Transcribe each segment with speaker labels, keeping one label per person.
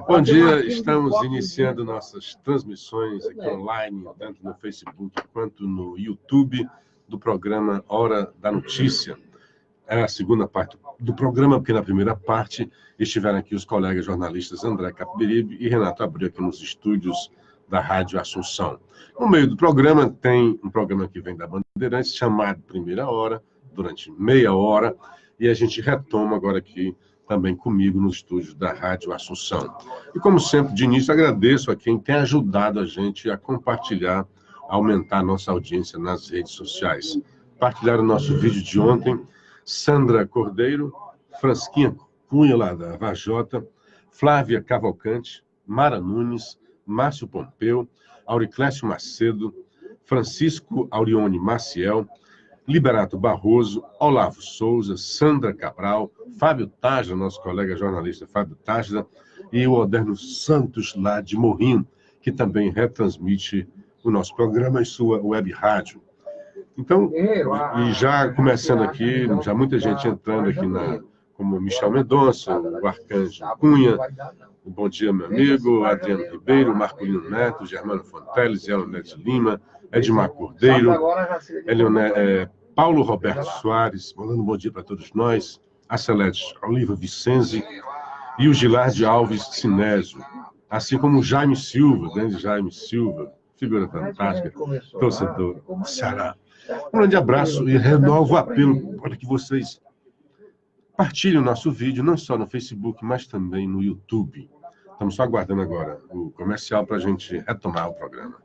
Speaker 1: Bom dia, estamos iniciando nossas transmissões aqui online, tanto no Facebook quanto no YouTube, do programa Hora da Notícia. É a segunda parte do programa, porque na primeira parte estiveram aqui os colegas jornalistas André Capiberibe e Renato Abreu, aqui nos estúdios da Rádio Assunção. No meio do programa tem um programa que vem da Bandeirantes, chamado Primeira Hora, durante meia hora, e a gente retoma agora aqui também comigo nos estúdios da Rádio Assunção. E como sempre, de início, agradeço a quem tem ajudado a gente a compartilhar, a aumentar a nossa audiência nas redes sociais. Partilharam o nosso vídeo de ontem, Sandra Cordeiro, Fransquinha Cunha, lá da Vajota, Flávia Cavalcante, Mara Nunes, Márcio Pompeu, Auriclécio Macedo, Francisco Aurione Maciel, Liberato Barroso, Olavo Souza, Sandra Cabral, Fábio Tajda, nosso colega jornalista Fábio Tajda, e o Oderno Santos, lá de Morrinho, que também retransmite o nosso programa em sua web rádio. Então, e já começando aqui, já muita gente entrando aqui, como Michel Mendonça, o Arcanjo Cunha, bom dia, meu amigo, Adriano Ribeiro, Marcolino Neto, Germano Fonteles, Elonete Lima, Edmar Cordeiro, Paulo Roberto Soares, mandando um bom dia para todos nós, a Celeste Oliva Vicenzi e o Gilardi Alves Sinésio, assim como o Jaime Silva, grande Jaime Silva, figura fantástica, torcedor do Ceará. Um grande abraço e renovo o apelo para que vocês partilhem o nosso vídeo, não só no Facebook, mas também no YouTube. Estamos só aguardando agora o comercial para a gente retomar o programa.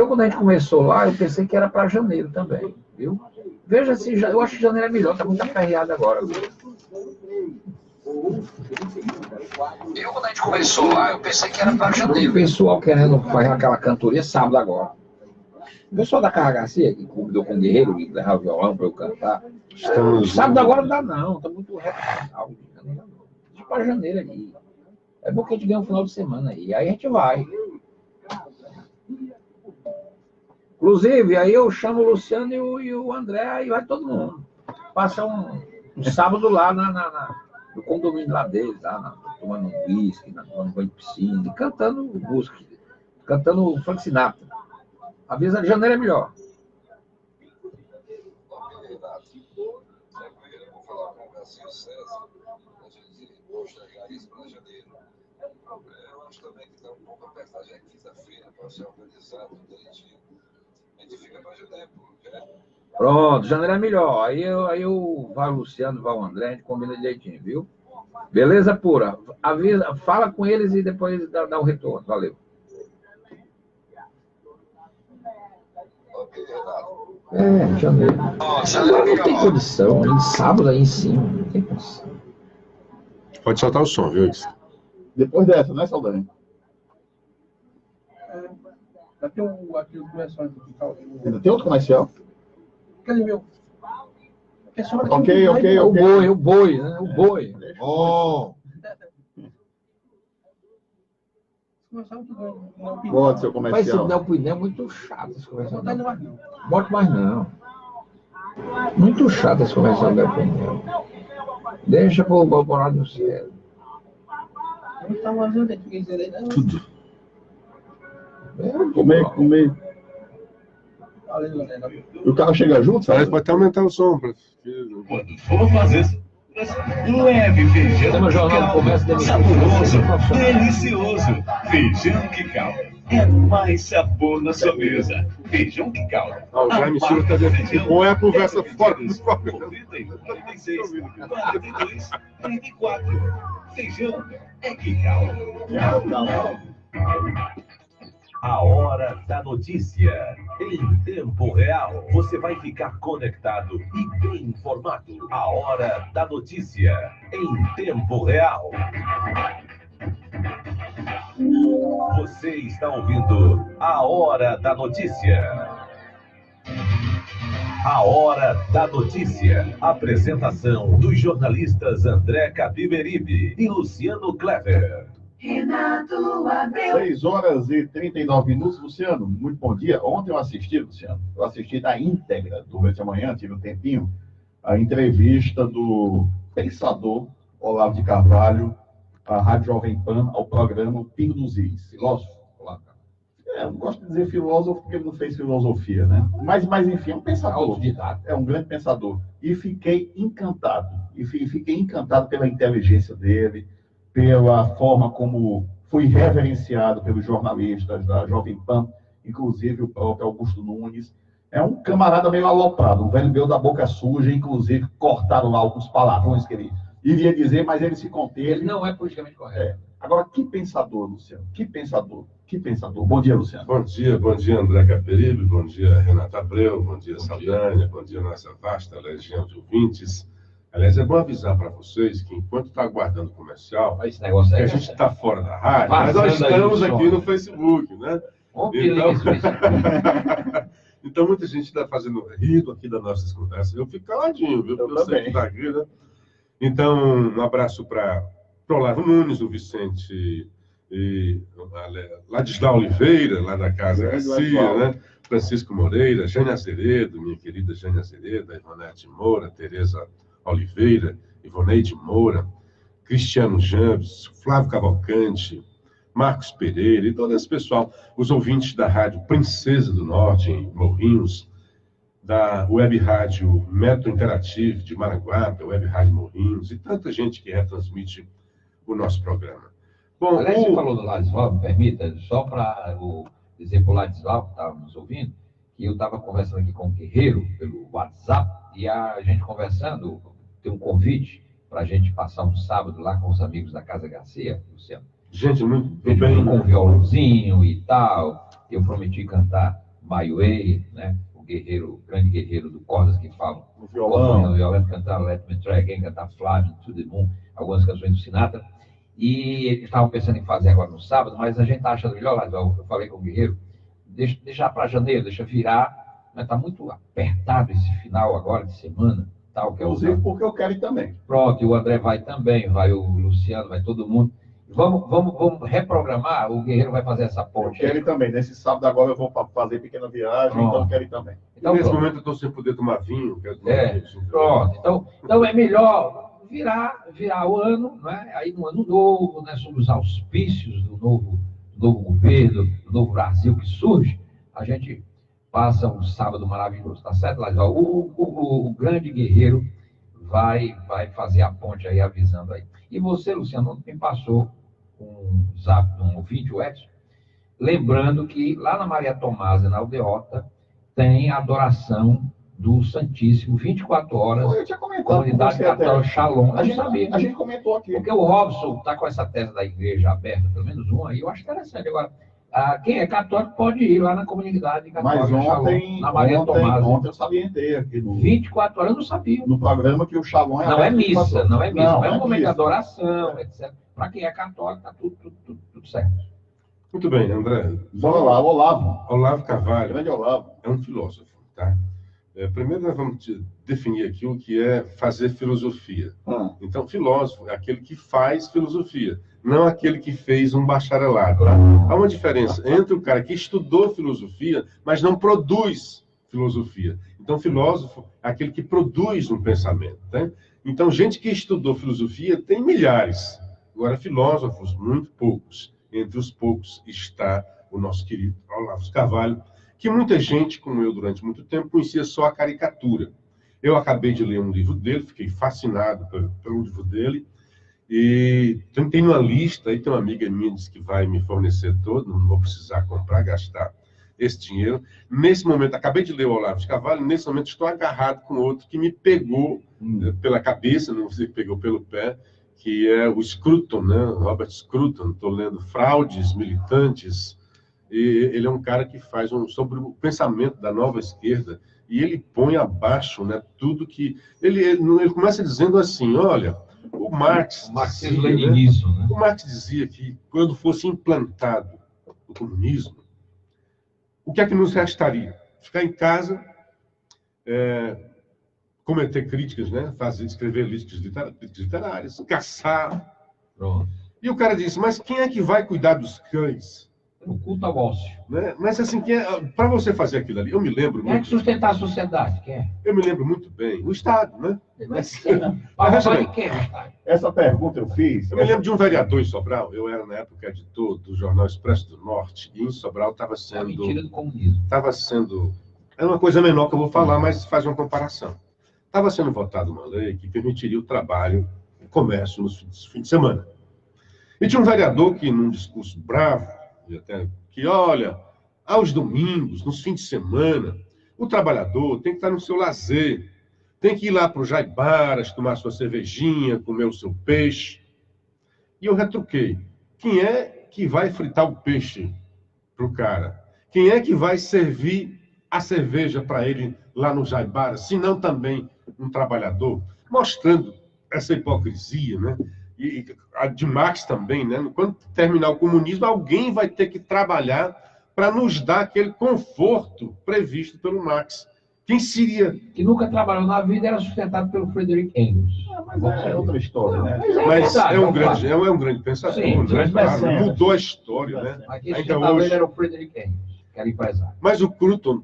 Speaker 2: Quando a gente começou lá, eu pensei que era para janeiro também, viu? Veja se, eu acho que janeiro é melhor, está muito aperreado agora. Quando a gente começou lá, eu pensei que era para janeiro. O pessoal querendo fazer aquela cantoria sábado agora. O pessoal da Carra Garcia, que convidou com o Guerreiro, que levava o violão para eu cantar. Sábado agora não dá não, está muito reto. Deixa para janeiro ali. É bom que a gente ganha um final de semana aí a gente vai. Inclusive, aí eu chamo o Luciano e o André, aí vai todo mundo. Passa um sábado lá no condomínio lá deles, lá, tomando um whisky, tomando banho de piscina, cantando música, cantando Frank Sinatra. Avisa de janeiro é melhor.
Speaker 3: Eu acho também que está um pouco apertado, já é quinta-feira, para ser organizado direitinho. A gente fica para janeiro, né?
Speaker 2: Pronto, janeiro é melhor. Aí eu vai o Luciano, vai o André, a gente combina direitinho, viu? Beleza pura. Avisa, fala com eles e depois dá o retorno. Valeu.
Speaker 3: Ok, Renato.
Speaker 2: Janeiro. Não tem condição, em sábado aí em cima, não tem condição.
Speaker 1: Pode soltar o som, viu?
Speaker 4: Depois dessa, né, Saldanha?
Speaker 5: Aqui o comercial.
Speaker 4: Ainda tem outro comercial?
Speaker 5: Cadê meu?
Speaker 4: Ok.
Speaker 2: O boi, né? O boi.
Speaker 4: Oh! Bota seu
Speaker 2: Mas esse
Speaker 4: comercial.
Speaker 2: Nelpuinel é muito chato esse comercial. Bota mais não. Muito chato esse comercial do Nelpuinel. Deixa pro Borado no céu.
Speaker 1: Tudo.
Speaker 4: Comer. E o carro chega junto, sabe?
Speaker 1: Pode até aumentar o som.
Speaker 6: Quando for fazer, leve feijão saboroso, delicioso. Feijão que calda. É mais sabor na sua mesa. Feijão que calda.
Speaker 1: O Jaime Silva está dizendo. Ou é a conversa fora do programa.
Speaker 6: 46, 42, 34. Feijão é que calda. A Hora da Notícia. Em tempo real, você vai ficar conectado e bem informado. A Hora da Notícia. Em tempo real. Você está ouvindo A Hora da Notícia. A Hora da Notícia. Apresentação dos jornalistas André Capiberibe e Luciano Clever.
Speaker 7: Renato Abreu.
Speaker 4: 6h39. Luciano, muito bom dia. Ontem eu assisti, Luciano, na íntegra, durante a manhã, tive um tempinho, a entrevista do pensador Olavo de Carvalho à Rádio Jovem Pan, ao programa Pingo dos Is.
Speaker 2: Filósofo? Olavo Carvalho.
Speaker 4: Eu não gosto de dizer filósofo porque ele não fez filosofia, né? Mas enfim, é um pensador.
Speaker 2: Autodidata.
Speaker 4: É um grande pensador. E fiquei encantado. E fiquei encantado pela inteligência dele, pela forma como foi reverenciado pelos jornalistas da Jovem Pan, inclusive o próprio Augusto Nunes. É um camarada meio aloprado, um velho meu da boca suja, inclusive cortaram lá alguns palavrões que ele iria dizer, mas ele se conteve.
Speaker 2: Ele não é politicamente correto.
Speaker 4: Agora, que pensador, Luciano? Que pensador, que pensador. Bom dia, Luciano.
Speaker 1: Bom dia, André Caperibe, bom dia, Renata Abreu, bom dia, Saldanha, bom dia, nossa vasta legião de ouvintes. Aliás, é bom avisar para vocês que enquanto está aguardando o comercial,
Speaker 2: Esse negócio aí
Speaker 1: a gente está fora da rádio, mas nós estamos aqui no Facebook, né? Então, muita gente está fazendo rido aqui das nossas conversas. Eu fico caladinho, viu? Porque eu sei que está aqui, né? Então, um abraço para o Olavo Nunes, o Vicente e Ladislau Oliveira, lá da Casa Garcia, né? Francisco Moreira, Jane Azeredo, minha querida Jane Azeredo, Ivonete Moura, Tereza Oliveira, Ivoneide Moura, Cristiano Jambes, Flávio Cavalcante, Marcos Pereira e todo esse pessoal, os ouvintes da Rádio Princesa do Norte, em Morrinhos, da Web Rádio Metro Interativo de Maranguape, Web Rádio Morrinhos, e tanta gente que retransmite o nosso programa. Bom,
Speaker 2: aliás, você falou do Ladislau, me permita, só para dizer para o Ladislau, que estava nos ouvindo, que eu estava conversando aqui com o Guerreiro pelo WhatsApp, e a gente conversando, tem um convite para a gente passar um sábado lá com os amigos da Casa Garcia, Luciano.
Speaker 1: Gente, muito
Speaker 2: bem. Com um violãozinho e tal. Eu prometi cantar My Way, né? O grande guerreiro do Cordas que falam.
Speaker 4: O violão.
Speaker 2: Cantar Let Me Try Again, cantar Fly to the Moon, algumas canções do Sinatra. E eles estavam pensando em fazer agora no sábado, mas a gente está achando melhor, eu falei com o Guerreiro, deixa para janeiro, deixa virar, mas está muito apertado esse final agora de semana. Tal, que
Speaker 4: inclusive porque eu quero ir também.
Speaker 2: Pronto, e o André vai também, vai o Luciano, vai todo mundo. Vamos reprogramar, o Guerreiro vai fazer essa ponte.
Speaker 4: Eu quero ir também. Nesse sábado agora eu vou fazer pequena viagem, então eu quero ir também.
Speaker 2: Então,
Speaker 1: nesse momento eu estou sem poder tomar vinho.
Speaker 2: Pronto. Então é melhor virar o ano, né? Aí no ano novo, né? Sob os auspícios do novo governo, do novo Brasil que surge, a gente passa um sábado maravilhoso, tá certo, Ladislau? O grande Guerreiro vai fazer a ponte aí, avisando aí. E você, Luciano, me passou um zap de um ouvinte, o Edson, lembrando que lá na Maria Tomásia, na Aldeota, tem a adoração do Santíssimo, 24 horas,
Speaker 4: eu tinha comentado
Speaker 2: comunidade católica Shalom.
Speaker 4: A gente comentou aqui.
Speaker 2: Porque o Robson está com essa tese da igreja aberta, pelo menos uma, e eu acho interessante. Agora, quem é católico pode ir lá na comunidade católica Shalom, na Maria Tomásia.
Speaker 4: Ontem eu salientei aqui no...
Speaker 2: 24 horas, eu não sabia.
Speaker 4: No programa que o Shalom é
Speaker 2: não é missa, não é missa, não é um momento de
Speaker 4: missa.
Speaker 2: adoração, etc. Para quem é católico, está tudo certo.
Speaker 1: Muito bem, André.
Speaker 4: Bora lá, Olavo.
Speaker 1: Olavo Carvalho.
Speaker 4: Grande Olavo.
Speaker 1: É um filósofo, tá? Primeiro nós vamos definir aqui o que é fazer filosofia. Então, filósofo é aquele que faz filosofia, não aquele que fez um bacharelado. Tá? Há uma diferença entre o cara que estudou filosofia, mas não produz filosofia. Então, filósofo é aquele que produz um pensamento. Tá? Então, gente que estudou filosofia tem milhares. Agora, filósofos, muito poucos. Entre os poucos está o nosso querido Olavo Carvalho, que muita gente, como eu, durante muito tempo, conhecia só a caricatura. Eu acabei de ler um livro dele, fiquei fascinado pelo livro dele, e tem uma lista, aí tem uma amiga minha que disse que vai me fornecer todo, não vou precisar comprar, gastar esse dinheiro. Nesse momento, acabei de ler o Olavo de Carvalho, nesse momento estou agarrado com outro que me pegou pela cabeça, não sei se pegou pelo pé, que é o Scruton, né? Robert Scruton. Estou lendo Fraudes Militantes, e ele é um cara que faz sobre o pensamento da nova esquerda, e ele põe abaixo, né, tudo que... Ele começa dizendo assim, olha, o Marx...
Speaker 2: Marxismo-leninismo, né?
Speaker 1: O Marx dizia que quando fosse implantado o comunismo, o que é que nos restaria? Ficar em casa, cometer críticas, né? Escrever críticas literárias, caçar.
Speaker 2: Pronto.
Speaker 1: E o cara disse, mas quem é que vai cuidar dos cães?
Speaker 2: O culto ao ócio.
Speaker 1: Né? Mas assim, para você fazer aquilo ali, eu me lembro
Speaker 2: Quem é que
Speaker 1: muito,
Speaker 2: sustentar a sociedade? Quem é?
Speaker 1: eu me lembro muito bem, o Estado, né?
Speaker 2: Mas de quem é o Estado?
Speaker 4: Essa pergunta eu fiz.
Speaker 1: Eu me lembro de um vereador em Sobral, eu era na época editor do jornal Expresso do Norte, e em Sobral estava
Speaker 2: É a mentira
Speaker 1: sendo...
Speaker 2: do comunismo.
Speaker 1: É uma coisa menor que eu vou falar, mas faz uma comparação. Estava sendo votada uma lei que permitiria o trabalho, o comércio nos fins de semana. E tinha um vereador que, num discurso bravo, e até que, olha, aos domingos, nos fins de semana, o trabalhador tem que estar no seu lazer, tem que ir lá para o Jaibaras, tomar sua cervejinha, comer o seu peixe. E eu retruquei. Quem é que vai fritar o peixe para o cara? Quem é que vai servir a cerveja para ele lá no Jaibaras, se não também um trabalhador? Mostrando essa hipocrisia, né? E a de Marx também, né? Quando terminar o comunismo, alguém vai ter que trabalhar para nos dar aquele conforto previsto pelo Marx. Quem seria?
Speaker 2: Que nunca trabalhou na vida era sustentado pelo Friedrich Engels.
Speaker 4: Mas é outra história, né?
Speaker 1: Mas
Speaker 2: verdade,
Speaker 1: é um grande pensador,
Speaker 2: Sim,
Speaker 1: né?
Speaker 2: mas
Speaker 1: Claro, mudou a história, né?
Speaker 2: Mas quem
Speaker 1: Ainda
Speaker 2: sustentava
Speaker 1: hoje.
Speaker 2: ele era o Friedrich Engels, que era empresário.
Speaker 1: Mas o Cruton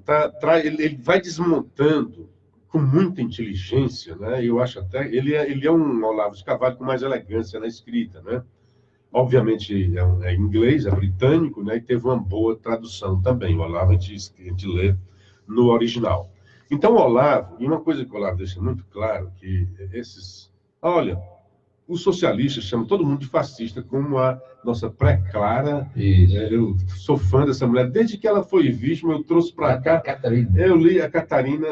Speaker 1: ele vai desmontando com muita inteligência, né? Eu acho até ele é um Olavo de Carvalho com mais elegância na escrita, né? Obviamente é inglês, é britânico, né? E teve uma boa tradução também. O Olavo a gente lê no original. Então o Olavo, e uma coisa que o Olavo deixa muito claro que olha, os socialistas chamam todo mundo de fascista, como a nossa pré-Clara. Eu sou fã dessa mulher. Desde que ela foi vítima, eu trouxe para cá. Eu li a Catarina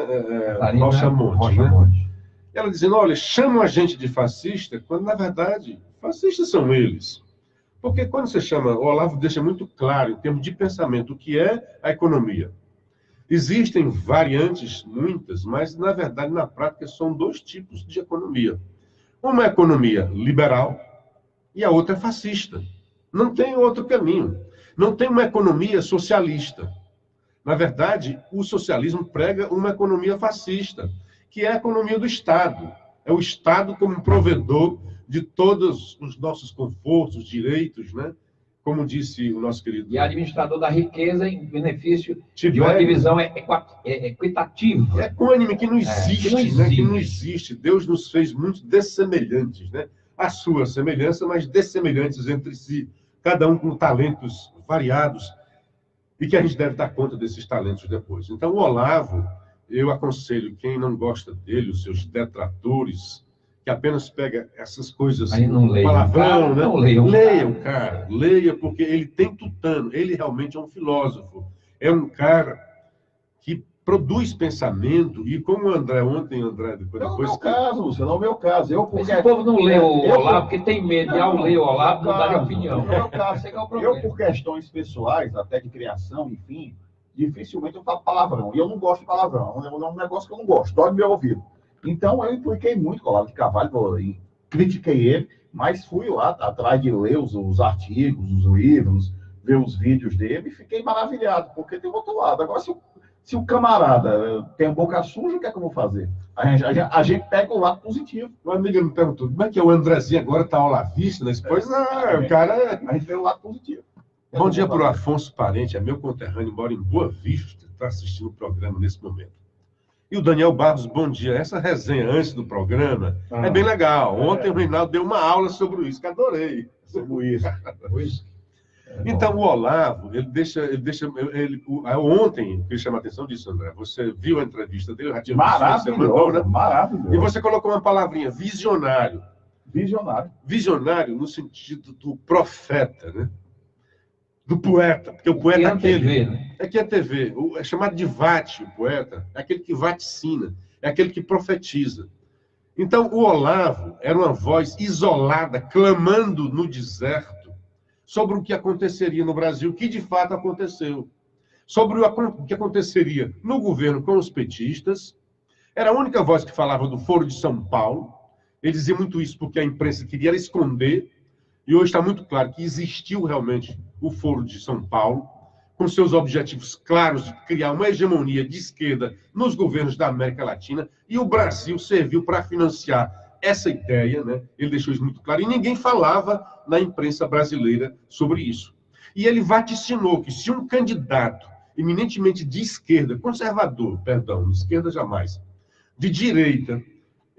Speaker 1: Rocha Monte. Né? Ela dizendo, olha, chamam a gente de fascista, quando, na verdade, fascistas são eles. Porque quando você chama, o Olavo deixa muito claro, em termos de pensamento, o que é a economia. Existem variantes, muitas, mas, na verdade, na prática, são dois tipos de economia. Uma é economia liberal e a outra é fascista. Não tem outro caminho. Não tem uma economia socialista. Na verdade, o socialismo prega uma economia fascista, que é a economia do Estado. É o Estado como provedor de todos os nossos confortos, direitos, né? Como disse o nosso querido...
Speaker 2: E administrador da riqueza em benefício de uma divisão equitativa.
Speaker 1: É equânime, que não existe, né? Que não existe. Deus nos fez muito dessemelhantes, né? A sua semelhança, mas dessemelhantes entre si. Cada um com talentos variados. E que a gente deve dar conta desses talentos depois. Então, o Olavo, eu aconselho quem não gosta dele, os seus detratores, que apenas pega essas coisas assim, palavrão, né? Leia o cara, leia, porque ele tem tutano, ele realmente é um filósofo, é um cara que produz pensamento, e como o André ontem, depois...
Speaker 4: Não é o meu caso, Lúcio, não é o meu caso.
Speaker 2: O povo não lê o Olavo porque tem medo de, ao ler o Olavo, mudar de opinião.
Speaker 4: Não é o caso. Eu, por questões pessoais, até de criação, enfim, dificilmente eu falo palavrão. E eu não gosto de palavrão, é um negócio que eu não gosto, dói no meu ouvido. Então, eu impliquei muito com o Olavo de Carvalho, critiquei ele, mas fui lá atrás de ler os artigos, os livros, ver os vídeos dele, e fiquei maravilhado, porque tem o outro lado. Agora, se o camarada tem a boca suja, o que é que eu vou fazer? A gente pega o lado positivo.
Speaker 1: O amigo me perguntou, como é que é o Andrezinho agora está olavista, né? Depois, o cara...
Speaker 4: A gente vê o lado positivo.
Speaker 1: Bom dia para o Afonso Parente, é meu conterrâneo, mora em Boa Vista, está assistindo o programa nesse momento. E o Daniel Barros, bom dia. Essa resenha antes do programa é bem legal. Ontem o Reinaldo deu uma aula sobre isso, que adorei.
Speaker 4: Sobre isso.
Speaker 1: Então, o Olavo, ontem, eu queria chamar a atenção disso, André. Você viu a entrevista dele?
Speaker 4: Maravilhoso.
Speaker 1: E você colocou uma palavrinha, visionário. Visionário no sentido do profeta, né? Do poeta, porque o poeta é aquele...
Speaker 2: TV, né?
Speaker 1: Aqui é TV. É chamado de vate, o poeta. É aquele que vaticina. É aquele que profetiza. Então, o Olavo era uma voz isolada, clamando no deserto sobre o que aconteceria no Brasil, que de fato aconteceu. Sobre o que aconteceria no governo com os petistas. Era a única voz que falava do Foro de São Paulo. Ele dizia muito isso porque a imprensa queria esconder. E hoje está muito claro que existiu realmente o Foro de São Paulo, com seus objetivos claros de criar uma hegemonia de esquerda nos governos da América Latina, e o Brasil serviu para financiar essa ideia, né? Ele deixou isso muito claro, e ninguém falava na imprensa brasileira sobre isso. E ele vaticinou que se um candidato eminentemente de esquerda, conservador, perdão, de esquerda jamais, de direita,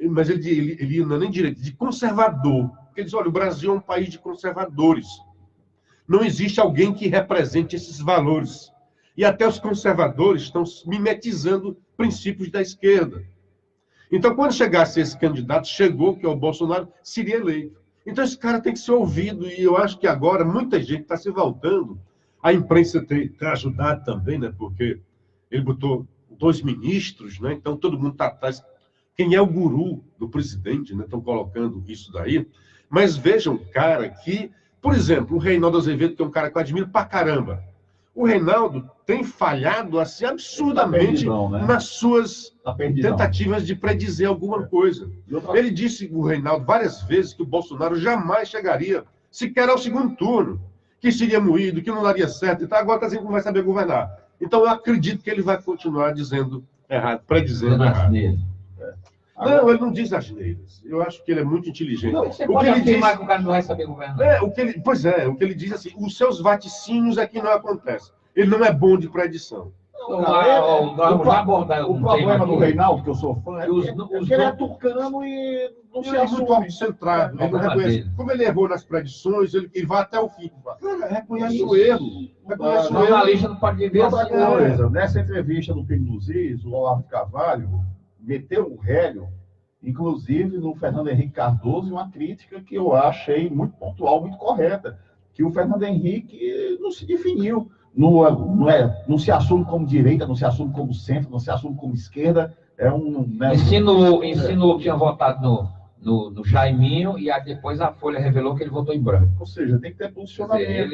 Speaker 1: mas ele não é nem direita, de conservador, porque ele diz, olha, o Brasil é um país de conservadores. Não existe alguém que represente esses valores. E até os conservadores estão mimetizando princípios da esquerda. Então, quando chegasse esse candidato, chegou, que é o Bolsonaro, seria eleito. Então, esse cara tem que ser ouvido, e eu acho que agora muita gente está se voltando. A imprensa tem ajudado também, né? Porque ele botou 2 ministros, né? Então todo mundo está atrás. Quem é o guru do presidente, né? Estão colocando isso daí. Mas vejam, cara, que, por exemplo, o Reinaldo Azevedo, que é um cara que eu admiro pra caramba. O Reinaldo tem falhado assim absurdamente nas suas tentativas de predizer alguma coisa. Ele disse, o Reinaldo, várias vezes que o Bolsonaro jamais chegaria sequer ao segundo turno, que seria moído, que não daria certo, e tal. Agora está dizendo que não vai saber governar. Então eu acredito que ele vai continuar dizendo errado, predizendo errado. Não, ele não diz asneiras. Eu acho que ele é muito inteligente.
Speaker 2: Não, você pode afirmar que o cara não vai saber governar.
Speaker 1: O que ele diz assim, os seus vaticínios é que não acontece. Ele não é bom de predição.
Speaker 4: O problema do Reinaldo, que eu sou fã, é que ele é tucano e não se assume.
Speaker 1: Muito autocentrado. Como ele errou nas predições, ele vai até o fim. Cara, reconhece o erro.
Speaker 2: O jornalista não pode viver
Speaker 4: outra coisa. Nessa entrevista do Pingo dos Is, o Olavo de Carvalho meteu o rélio, inclusive no Fernando Henrique Cardoso, uma crítica que eu achei muito pontual, muito correta, que o Fernando Henrique não se definiu. Não se assume como direita, não se assume como centro, não se assume como esquerda.
Speaker 2: Insinuou que tinha votado no Jaiminho e depois a Folha revelou que ele votou em branco.
Speaker 4: Ou seja, tem que ter posicionamento.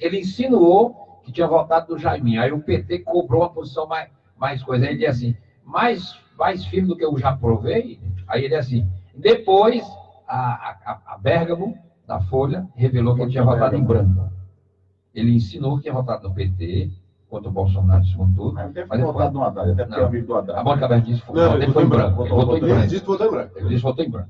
Speaker 2: Ele insinuou que tinha votado no Jaiminho. Aí o PT cobrou uma posição mais coisa. Aí ele disse assim, mais firme do que eu já provei. Aí ele disse assim, depois a Bergamo, da Folha, revelou que ele tinha votado em branco. Ele ensinou que tinha votado no PT, contra o Bolsonaro no segundo turno.
Speaker 4: Mas deve ter votado no Haddad, deve ter amigo do Haddad.
Speaker 2: A Mônica Berti disse que ele foi em branco. Ele votou em branco. Ele disse que votou em branco.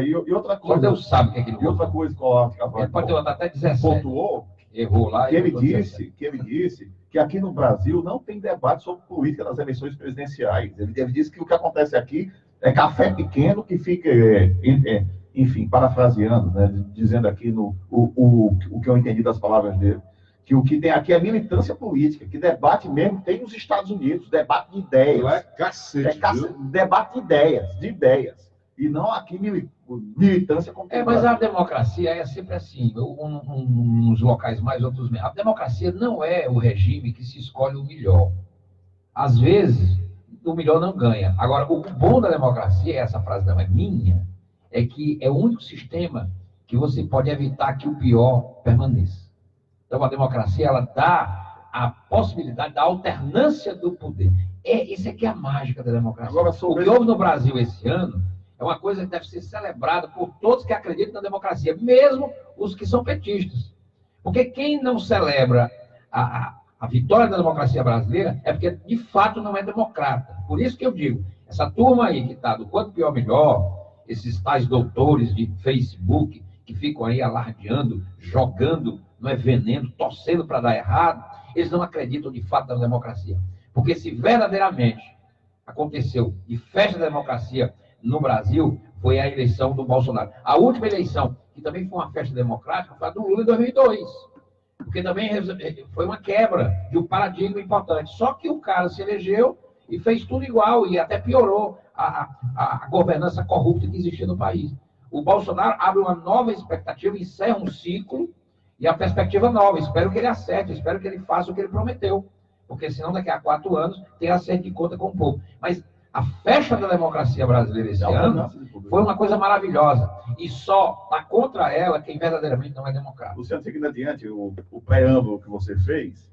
Speaker 4: E outra coisa...
Speaker 2: Só Deus sabe o que é que ele votou.
Speaker 4: E outra coisa que o Olavo de Carvalho...
Speaker 2: Ele pode ter votado até 17.
Speaker 4: Pontuou,
Speaker 2: errou lá.
Speaker 4: Que ele disse que aqui no Brasil não tem debate sobre política nas eleições presidenciais. Ele disse que o que acontece aqui é café pequeno que fica... enfim, parafraseando, né, dizendo aqui o que eu entendi das palavras dele, que o que tem aqui é militância política, que debate mesmo tem nos Estados Unidos, debate de ideias.
Speaker 1: Lá é cacete,
Speaker 4: debate de ideias. E não aqui militância contra
Speaker 2: mas a democracia é sempre assim, nos locais mais outros menos. A democracia não é o regime que se escolhe o melhor. Às vezes, o melhor não ganha. Agora, o bom da democracia, essa frase não é minha, é que é o único sistema que você pode evitar que o pior permaneça. Então, a democracia, ela dá a possibilidade da alternância do poder. Isso aqui é a mágica da democracia. Agora, o que houve no Brasil esse ano é uma coisa que deve ser celebrada por todos que acreditam na democracia, mesmo os que são petistas. Porque quem não celebra a vitória da democracia brasileira é porque, de fato, não é democrata. Por isso que eu digo, essa turma aí que está do quanto pior melhor, esses tais doutores de Facebook que ficam aí alardeando, jogando, não é veneno, torcendo para dar errado, eles não acreditam de fato na democracia. Porque se verdadeiramente aconteceu de festa da democracia no Brasil, foi a eleição do Bolsonaro. A última eleição, que também foi uma festa democrática, foi a do Lula em 2002. Porque também foi uma quebra de um paradigma importante. Só que o cara se elegeu e fez tudo igual, e até piorou a governança corrupta que existia no país. O Bolsonaro abre uma nova expectativa, encerra um ciclo, e a perspectiva nova. Espero que ele acerte, espero que ele faça o que ele prometeu. Porque senão, daqui a 4 anos, tem acerto de conta com o povo. Mas a festa da democracia brasileira esse ano foi uma coisa maravilhosa. E só está contra ela quem verdadeiramente não é democrático.
Speaker 4: Luciano, seguindo adiante, o preâmbulo que você fez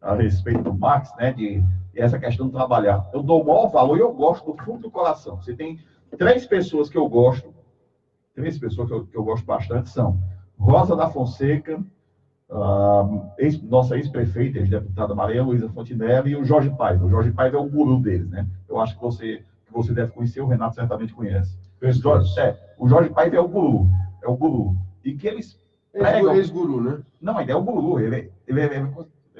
Speaker 4: a respeito do Marx, né, de essa questão de trabalhar. Eu dou o maior valor e eu gosto do fundo do coração. Você tem 3 pessoas que eu gosto, 3 pessoas que eu gosto bastante, são Rosa da Fonseca, nossa ex-prefeita, ex-deputada Maria Luísa Fontinelli, e o Jorge Paiva. O Jorge Paiva é o guru deles, né? Eu acho que você deve conhecer, o Renato certamente conhece. O Jorge Paiva é o guru. E que eles
Speaker 1: Ex-guru, né?
Speaker 4: Não, ele é o guru, ele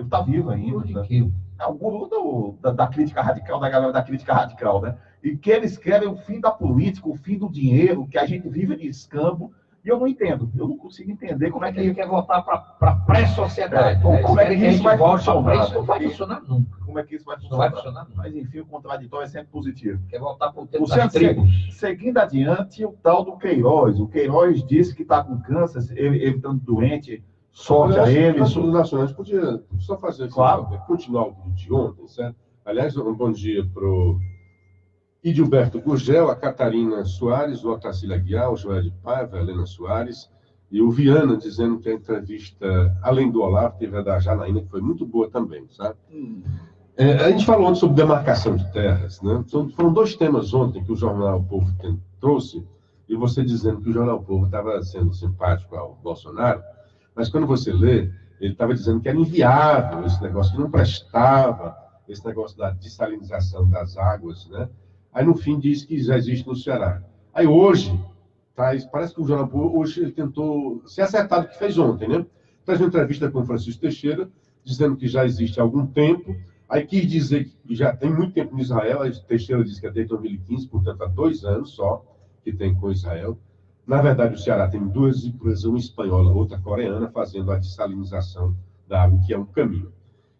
Speaker 4: tá vivo ainda. Né? É o guru da crítica radical, da galera da crítica radical, né? E que eles querem o fim da política, o fim do dinheiro, que a gente vive de escambo. E eu não entendo, eu não consigo entender como é que
Speaker 2: ele quer voltar para a pré-sociedade.
Speaker 4: Como é que isso vai funcionar?
Speaker 2: Isso não vai funcionar nunca.
Speaker 4: Como é que isso vai funcionar?
Speaker 2: Não vai funcionar nunca.
Speaker 4: Mas, enfim, o contraditório é sempre positivo.
Speaker 2: Quer voltar para o tempo das tribos.
Speaker 4: Seguindo adiante, o tal do Queiroz. O Queiroz disse que está com câncer, ele estando doente, sorte a ele.
Speaker 1: Os nacionais podia só fazer
Speaker 4: claro.
Speaker 1: Continuar o de ontem, certo? Aliás, um bom dia para o Edilberto Gurgel, a Catarina Soares, o Otacílio Aguiar, o Joel de Paiva, a Helena Soares, e o Viana dizendo que a entrevista, além do Olavo, teve a da Janaína, que foi muito boa também, sabe? A gente falou ontem sobre demarcação de terras, né? Foram dois temas ontem que o Jornal O Povo trouxe, e você dizendo que o Jornal O Povo estava sendo simpático ao Bolsonaro, mas quando você lê, ele estava dizendo que era inviável esse negócio, que não prestava, esse negócio da dessalinização das águas, né? Aí, no fim, diz que já existe no Ceará. Aí, hoje, parece que o Jornal hoje ele tentou se acertar do que fez ontem, né? Fez uma entrevista com o Francisco Teixeira, dizendo que já existe há algum tempo. Aí quis dizer que já tem muito tempo em Israel. Aí Teixeira disse que é desde 2015, portanto, há 2 anos só que tem com Israel. Na verdade, o Ceará tem 2 empresas, uma espanhola, outra coreana, fazendo a dessalinização da água, que é um caminho.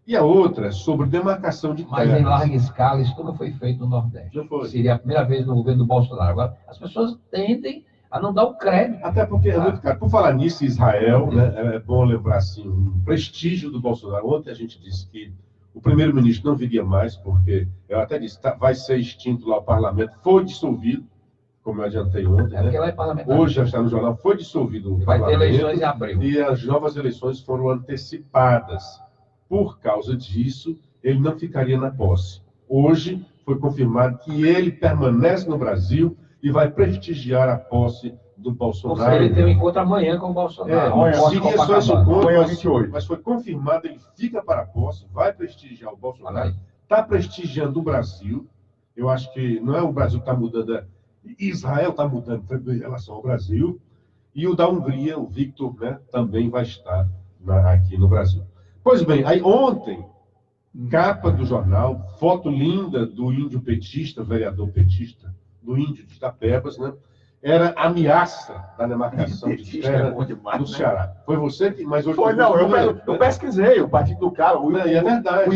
Speaker 1: E a outra é sobre demarcação de terras.
Speaker 2: Mas em larga escala, isso nunca foi feito no Nordeste.
Speaker 1: Não foi.
Speaker 2: Seria a primeira vez no governo do Bolsonaro. Agora, as pessoas tendem a não dar o crédito.
Speaker 1: Até porque, cara, por falar nisso, Israel, né, é bom lembrar assim, um prestígio do Bolsonaro. Ontem a gente disse que o primeiro-ministro não viria mais, porque eu até disse, vai ser extinto lá o parlamento, foi dissolvido, como eu adiantei ontem. Né?
Speaker 2: Lá é parlamentar.
Speaker 1: Hoje já está no jornal, foi dissolvido o
Speaker 2: vai
Speaker 1: parlamento.
Speaker 2: Vai ter eleições em abril.
Speaker 1: E as novas eleições foram antecipadas. Por causa disso, ele não ficaria na posse. Hoje foi confirmado que ele permanece no Brasil e vai prestigiar a posse do Bolsonaro.
Speaker 2: Ou seja, ele tem um encontro amanhã com o Bolsonaro.
Speaker 1: Seria só esse encontro, 28. Mas foi confirmado, ele fica para a posse, vai prestigiar o Bolsonaro, está prestigiando o Brasil. Eu acho que não é o Brasil que está mudando, Israel está mudando em relação ao Brasil. E o da Hungria, o Victor, né, também vai estar aqui no Brasil. Pois bem, aí ontem, capa do jornal, foto linda do índio petista, vereador petista, do índio de Itapebas, né? Era ameaça da demarcação de terra do Ceará. Foi você que... Mas hoje
Speaker 4: foi, não, eu pesquisei, o partido do cara,
Speaker 1: é verdade,
Speaker 4: o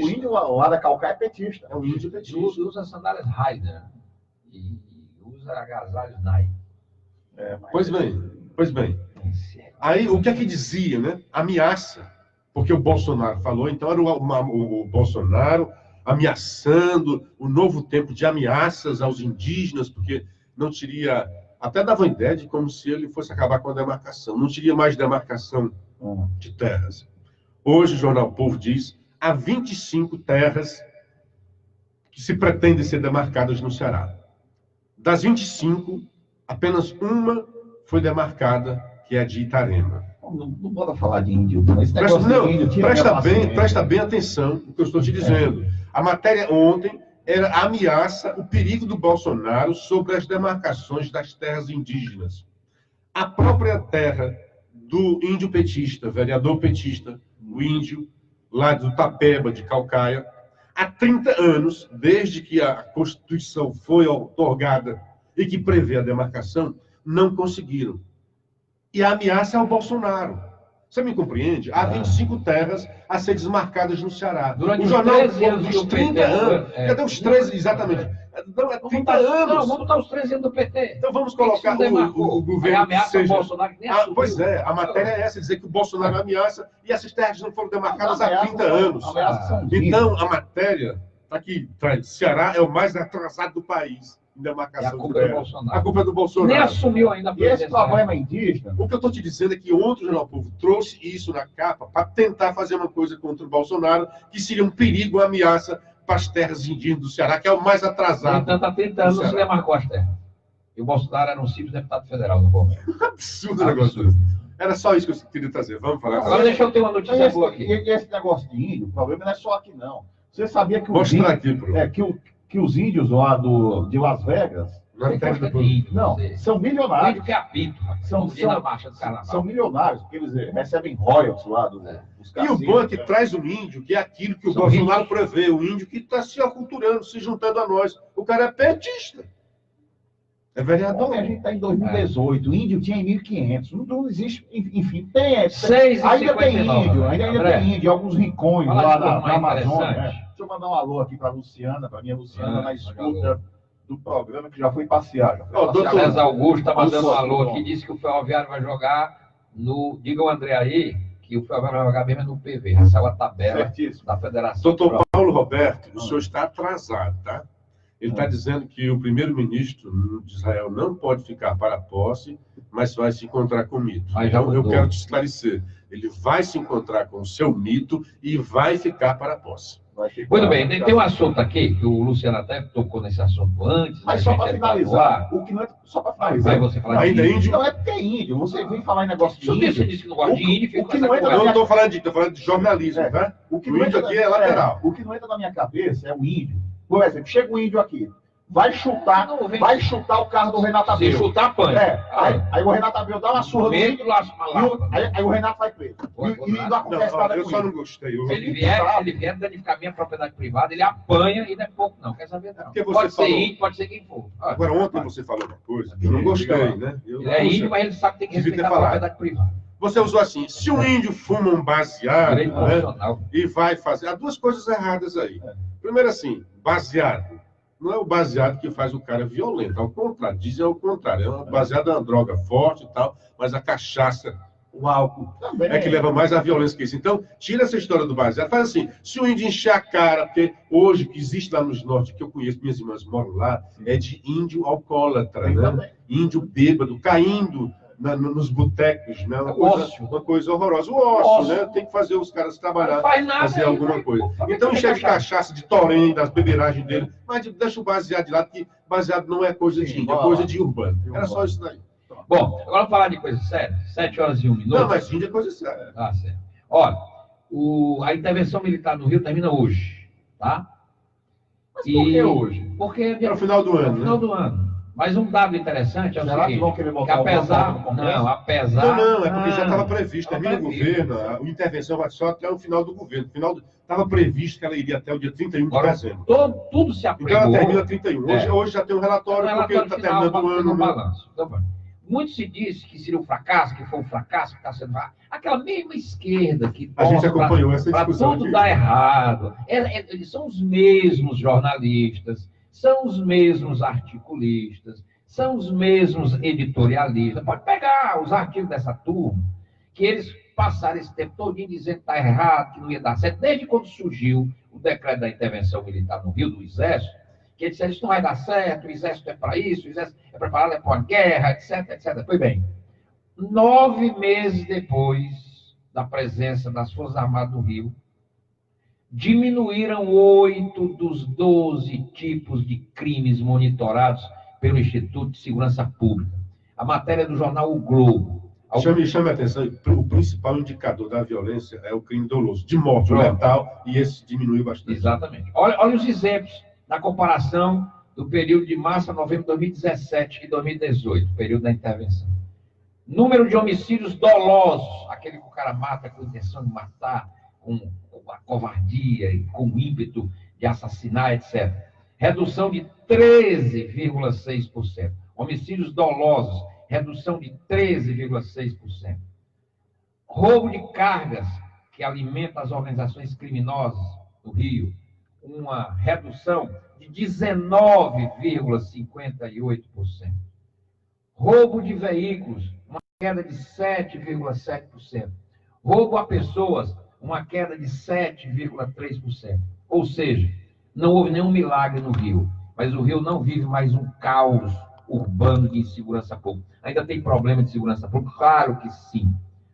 Speaker 4: índio lá da Calcaia é petista.
Speaker 1: É um índio petista.
Speaker 2: Usa sandálias Raider e usa agasalhos Nike.
Speaker 1: Pois bem. Aí, o que é que dizia, né? Ameaça. Porque o Bolsonaro falou, então era o Bolsonaro ameaçando o novo tempo de ameaças aos indígenas, porque não teria, até dava ideia de como se ele fosse acabar com a demarcação, não teria mais demarcação de terras. Hoje o Jornal O Povo diz, há 25 terras que se pretendem ser demarcadas no Ceará. Das 25, apenas uma foi demarcada, que é a de Itarema.
Speaker 4: Não bora falar de índio.
Speaker 1: Presta bem atenção no que eu estou te dizendo. A matéria ontem era a ameaça, o perigo do Bolsonaro sobre as demarcações das terras indígenas. A própria terra do índio petista, vereador petista, o índio lá do Tapeba, de Calcaia, há 30 anos, desde que a Constituição foi outorgada e que prevê a demarcação, não conseguiram. E a ameaça é o Bolsonaro. Você me compreende? Há 25 terras a ser desmarcadas no Ceará.
Speaker 2: Durante
Speaker 1: o jornal
Speaker 2: dos
Speaker 1: 30 anos. Cadê os 13? Exatamente. Não, é 30 anos.
Speaker 2: Não, vamos botar os 13 anos do PT.
Speaker 1: Então vamos colocar o governo.
Speaker 2: A ameaça do Bolsonaro que nem
Speaker 1: pois é, a matéria é essa, dizer que o Bolsonaro ameaça e essas terras não foram demarcadas há 30 anos. Então, a matéria está aqui, Ceará é o mais atrasado do país. Demarcação
Speaker 2: a culpa é do Bolsonaro.
Speaker 1: A culpa é do Bolsonaro.
Speaker 2: Nem assumiu ainda a
Speaker 4: presidência. Esse problema indígena.
Speaker 1: O que eu estou te dizendo é que ontem o Jornal Povo trouxe isso na capa para tentar fazer uma coisa contra o Bolsonaro, que seria um perigo, uma ameaça para as terras indígenas do Ceará, que é o mais atrasado.
Speaker 2: No entanto, há 30 anos não se demarcou as terras. E o Bolsonaro era um simples deputado federal no governo.
Speaker 1: Absurdo o negócio. Era só isso que eu queria trazer. Vamos falar.
Speaker 2: Agora deixa eu ter uma notícia boa aqui.
Speaker 4: Esse negócio de índio, o problema não é só aqui, não. Você sabia que
Speaker 1: os índios,
Speaker 4: que os índios lá de Las Vegas,
Speaker 1: Na terra do povo.
Speaker 4: Não, são milionários.
Speaker 8: Índio que apito, rapaz.
Speaker 4: São-
Speaker 8: Como diz na marcha do carnaval.
Speaker 4: São milionários, porque eles recebem royalties lá dos
Speaker 1: E o
Speaker 4: caciques,
Speaker 1: bom é que
Speaker 4: né?
Speaker 1: traz o índio, que é aquilo que o
Speaker 8: São
Speaker 1: Bolsonaro
Speaker 8: ricos.
Speaker 1: prevê, o índio que está se aculturando, se juntando a nós. O cara é petista. É vereador.
Speaker 4: Então, a gente está em 2018, o índio tinha em 1.500, não existe, enfim, tem. Ainda tem
Speaker 8: 6,59.
Speaker 4: índio, ainda
Speaker 8: André,
Speaker 4: tem índio, alguns rincões
Speaker 8: fala
Speaker 4: lá
Speaker 8: de coisa
Speaker 4: na
Speaker 8: mais
Speaker 4: Amazônia.
Speaker 8: interessante.
Speaker 4: Né? Deixa eu mandar um alô aqui para a Luciana, para minha Luciana,
Speaker 8: Ah,
Speaker 4: na escuta do programa, que já foi passear. Já foi
Speaker 1: Ó,
Speaker 4: passear.
Speaker 1: doutor-
Speaker 8: César Augusto está mandando um
Speaker 4: Alô,
Speaker 8: alô
Speaker 4: bom.
Speaker 8: aqui, disse que o Ferroviário vai jogar no... Diga o André aí, que o Ferroviário vai jogar mesmo no PV. Essa é a tabela
Speaker 4: Certíssimo.
Speaker 8: da Federação.
Speaker 1: Doutor Paulo Roberto, o senhor está atrasado, tá? Ele está dizendo que o primeiro-ministro de Israel não pode ficar para a posse, mas vai se encontrar com o mito.
Speaker 8: Mas já
Speaker 1: Então, eu
Speaker 8: mudou.
Speaker 1: quero te esclarecer. Ele vai se encontrar com o seu mito e vai ficar para a posse.
Speaker 4: Vai ficar-
Speaker 8: Muito bem, tem um assunto aqui, que o Luciano até tocou nesse assunto antes.
Speaker 4: Mas
Speaker 8: né,
Speaker 4: só
Speaker 8: gente,
Speaker 4: para
Speaker 8: ele tá no
Speaker 4: finalizar,
Speaker 8: ar.
Speaker 4: o que não é, só para
Speaker 8: Aí
Speaker 4: finalizar,
Speaker 8: você fala
Speaker 1: Ainda
Speaker 8: de
Speaker 1: índio?
Speaker 4: não é porque é índio, você vem falar em negócio de
Speaker 8: Você
Speaker 4: índio,
Speaker 8: disse que não gosta de índio,
Speaker 4: o
Speaker 8: fica
Speaker 4: que
Speaker 8: com
Speaker 4: não
Speaker 8: essa
Speaker 4: entra
Speaker 1: Eu
Speaker 4: na
Speaker 1: não
Speaker 8: conversa.
Speaker 1: estou falando de, tô falando de jornalismo,
Speaker 4: É.
Speaker 1: tá?
Speaker 4: O que
Speaker 1: O
Speaker 4: não
Speaker 1: índio
Speaker 4: entra
Speaker 1: aqui é lateral.
Speaker 4: O que não entra na minha cabeça é o índio. Por exemplo, chega um índio aqui, vai chutar o carro do Renato
Speaker 8: Se
Speaker 4: Abreu.
Speaker 8: chutar, apanha.
Speaker 4: Aí o Renato Abreu dá uma surra no
Speaker 8: Medo
Speaker 4: índio,
Speaker 8: laço
Speaker 4: aí o Renato vai preso. E não
Speaker 1: Não,
Speaker 4: acontece
Speaker 1: ó,
Speaker 4: nada
Speaker 1: eu
Speaker 4: com
Speaker 1: só
Speaker 4: isso.
Speaker 1: não gostei. Eu-
Speaker 8: Se ele vier danificar minha propriedade privada, ele apanha e não é pouco, não. Quer saber, não.
Speaker 1: Porque você
Speaker 8: Pode ser
Speaker 1: falou-
Speaker 8: índio, pode ser quem for.
Speaker 1: Agora, ontem você falou uma coisa que eu não gostei, né?
Speaker 8: Ele é índio, mas ele sabe que tem que
Speaker 1: Devia ter
Speaker 8: respeitar a
Speaker 1: falado.
Speaker 8: propriedade privada.
Speaker 1: Você usou assim, se um índio fuma um baseado,
Speaker 8: Direito
Speaker 1: né,
Speaker 8: constitucional.
Speaker 1: e vai fazer... Há duas coisas erradas aí. Primeiro assim, baseado. Não é o baseado que faz o cara violento, ao contrário, dizem ao contrário. Baseado é uma droga forte e tal, mas a cachaça, o álcool,
Speaker 4: Também.
Speaker 1: é que leva mais à violência que isso. Então, tira essa história do baseado. Faz assim, se o índio encher a cara, porque hoje, que existe lá nos norte, que eu conheço, minhas irmãs moram lá, é de índio alcoólatra,
Speaker 4: Tem
Speaker 1: né?
Speaker 4: também.
Speaker 1: Índio bêbado, caindo nos botecos, né?
Speaker 8: Ócio.
Speaker 1: Uma coisa horrorosa. O ócio,
Speaker 8: Ócio.
Speaker 1: né? Tem que fazer os caras trabalhar,
Speaker 8: Não faz nada
Speaker 1: fazer
Speaker 8: aí,
Speaker 1: alguma
Speaker 8: né?
Speaker 1: coisa.
Speaker 8: Pô,
Speaker 1: Então,
Speaker 8: tem
Speaker 1: encher de
Speaker 8: cachaça.
Speaker 1: cachaça, de torém, das bebeiragens dele, mas deixa o baseado de lado, que baseado não é coisa de
Speaker 4: Sim,
Speaker 1: índio, é
Speaker 4: bora
Speaker 1: coisa
Speaker 4: lá.
Speaker 1: de urbano. Era só isso daí.
Speaker 8: Bom, agora vamos falar de coisa séria. 7h01.
Speaker 1: Não, mas índio é coisa séria.
Speaker 8: Ah, certo. Olha, a intervenção militar no Rio termina hoje, tá?
Speaker 4: Mas por que hoje?
Speaker 8: Porque
Speaker 1: É o final do
Speaker 8: no
Speaker 1: ano,
Speaker 8: final
Speaker 1: né?
Speaker 8: do ano. Mas um dado interessante é o
Speaker 4: Será que
Speaker 8: seguinte,
Speaker 4: vão querer
Speaker 8: que
Speaker 4: botar alguma
Speaker 8: apesar...
Speaker 4: pauta no Congresso?
Speaker 8: Não, apesar...
Speaker 1: Não, é porque já estava
Speaker 8: Não.
Speaker 1: previsto.
Speaker 8: Tava
Speaker 1: Termina o
Speaker 8: previsto.
Speaker 1: governo, a intervenção vai só até o final do governo. Estava previsto que ela iria até o dia 31 de
Speaker 8: Agora,
Speaker 1: dezembro.
Speaker 8: tudo se
Speaker 1: Então ela
Speaker 8: apregou.
Speaker 1: termina 31. Hoje já tem um relatório, porque está terminando o
Speaker 8: tem
Speaker 1: ano.
Speaker 8: um
Speaker 1: né?
Speaker 8: balanço. Então, bom. Muito se disse que seria um fracasso, que foi um fracasso, que está sendo... Aquela mesma esquerda que
Speaker 1: A gente
Speaker 8: torce pra-
Speaker 1: acompanhou essa
Speaker 8: para
Speaker 1: discussão
Speaker 8: tudo
Speaker 1: aqui.
Speaker 8: dar errado. Eles são os mesmos jornalistas, são os mesmos articulistas, são os mesmos editorialistas. Pode pegar os artigos dessa turma, que eles passaram esse tempo todo dizendo que está errado, que não ia dar certo, desde quando surgiu o decreto da intervenção militar no Rio do Exército, que eles disseram, isso não vai dar certo, o Exército é para isso, o Exército é preparado para uma guerra, etc, etc. Pois bem, 9 meses depois da presença das Forças Armadas do Rio, diminuíram 8 dos 12 tipos de crimes monitorados pelo Instituto de Segurança Pública. A matéria do jornal O Globo.
Speaker 1: Chame a atenção, o principal indicador da violência é o crime doloso, de morte
Speaker 8: Pronto.
Speaker 1: letal, e esse diminuiu bastante.
Speaker 8: Exatamente. Olha os exemplos na comparação do período de março a novembro de 2017 e 2018, período da intervenção. Número de homicídios dolosos, aquele que o cara mata com intenção de matar, com a covardia e com ímpeto de assassinar, etc. Redução de 13,6%. Homicídios dolosos, redução de 13,6%. Roubo de cargas, que alimenta as organizações criminosas no Rio, uma redução de 19,58%. Roubo de veículos, uma queda de 7,7%. Roubo a pessoas, uma queda de 7,3%. Ou seja, não houve nenhum milagre no Rio, mas o Rio não vive mais um caos urbano de insegurança pública. Ainda tem problema de segurança pública? Claro que sim.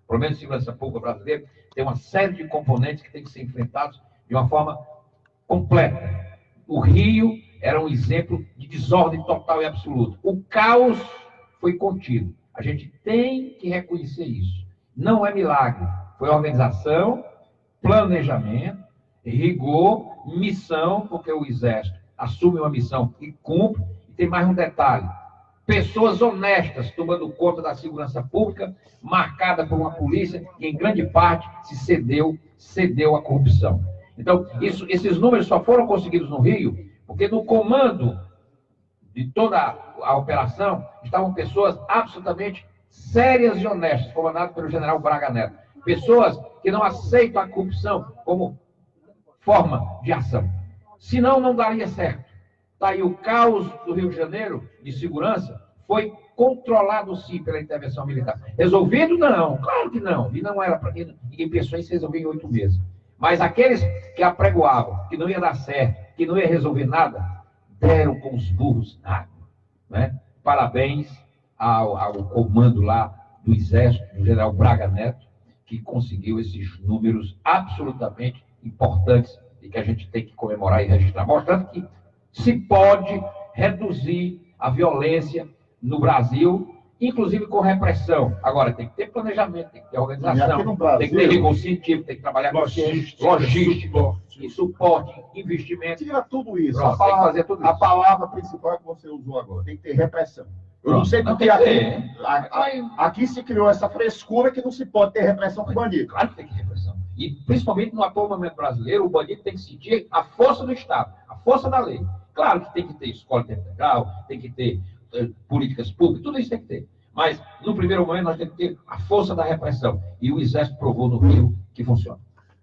Speaker 8: O problema de segurança pública brasileira tem uma série de componentes que têm que ser enfrentados de uma forma completa. O Rio era um exemplo de desordem total e absoluta. O caos foi contido. A gente tem que reconhecer isso. Não é milagre. Foi organização, planejamento, rigor, missão, porque o Exército assume uma missão e cumpre, tem mais um detalhe. Pessoas honestas tomando conta da segurança pública, marcada por uma polícia que, em grande parte, se cedeu à corrupção. Então, esses números só foram conseguidos no Rio, porque no comando de toda a operação estavam pessoas absolutamente sérias e honestas, comandadas pelo general Braga Neto. Pessoas que não aceitam a corrupção como forma de ação. Senão, não daria certo. Está aí o caos do Rio de Janeiro, de segurança, foi controlado sim pela intervenção militar. Resolvido? Não, claro que não. E não era para ninguém pensou em se resolver em 8 meses. Mas aqueles que apregoavam que não ia dar certo, que não ia resolver nada, deram com os burros na água. Né? Parabéns ao comando lá do Exército, do general Braga Neto, que conseguiu esses números absolutamente importantes e que a gente tem que comemorar e registrar, mostrando que se pode reduzir a violência no Brasil, inclusive com repressão. Agora, tem que ter planejamento, tem que ter organização, tem que ter rigor científico, tem que trabalhar com logística, suporte, investimento.
Speaker 4: Tira tudo isso.
Speaker 8: Pronto, tem que fazer tudo isso.
Speaker 4: A palavra principal que você usou agora, tem que ter repressão. Eu não sei porque aqui se criou essa frescura que não se pode ter repressão com bandido.
Speaker 8: Claro que tem que ter repressão. E, principalmente no atual momento brasileiro, o bandido tem que sentir a força do Estado, a força da lei. Claro que tem que ter escola integral, tem que ter políticas públicas, tudo isso tem que ter. Mas, no primeiro momento, nós temos que ter a força da repressão. E o Exército provou no Rio que funciona.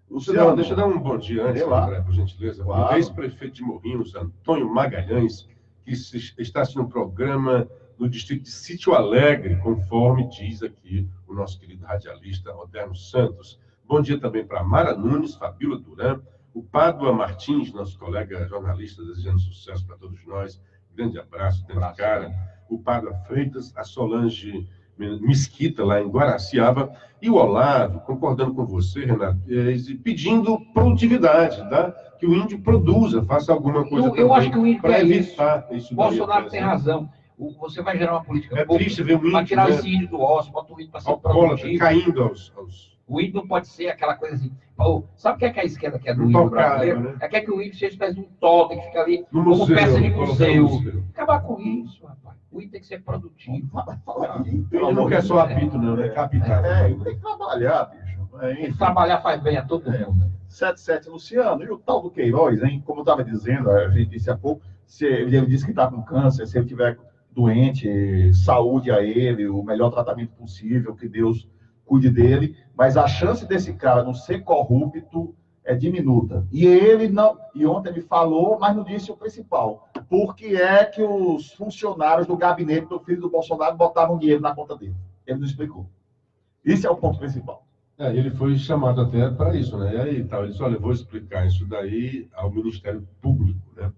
Speaker 1: Luciano, deixa eu dar um bom dia antes, André, por gentileza. O ex-prefeito de Morrinhos, Antônio Magalhães, que está assistindo um programa no distrito de Sítio Alegre, conforme diz aqui o nosso querido radialista Roderno Santos. Bom dia também para Mara Nunes, Fabíola Duran, o Pádua Martins, nosso colega jornalista, desejando sucesso para todos nós. Grande abraço, grande cara. O Pádua Freitas, a Solange Mesquita, lá em Guaraciaba, e o Olavo, concordando com você, Renato, pedindo produtividade, tá? Que o índio produza, faça alguma coisa
Speaker 8: eu acho que o índio
Speaker 1: para evitar isso.
Speaker 8: Bolsonaro tem razão. Você vai gerar uma política
Speaker 1: triste ver o índio,
Speaker 8: para tirar esse índio do osso, bota o índio para ser produtivo.
Speaker 1: Caindo aos...
Speaker 8: O índio não pode ser aquela coisa assim. Sabe o que é que a esquerda quer do índio brasileiro? Né? É que o índio seja espécie de um totem que fica ali
Speaker 1: no
Speaker 8: como
Speaker 1: museu,
Speaker 8: peça de museu. Acabar com isso, rapaz. O índio tem que ser produtivo.
Speaker 1: Ele não quer só apito, não, né? Capital.
Speaker 4: Tem que trabalhar, bicho.
Speaker 8: Tem que trabalhar faz bem a todo mundo.
Speaker 4: 77, Luciano, e o tal do Queiroz, hein? Como eu estava dizendo, a gente disse há pouco, se ele disse que está com câncer, se ele tiver doente, saúde a ele, o melhor tratamento possível, que Deus cuide dele, mas a chance desse cara não ser corrupto é diminuta. E ele não, e ontem ele falou, mas não disse o principal. Por que é que os funcionários do gabinete do filho do Bolsonaro botavam dinheiro na conta dele? Ele não explicou. Esse é o ponto principal.
Speaker 1: Ele foi chamado até para isso, né? E aí, ele disse, olha, eu vou explicar isso daí ao Ministério Público, né?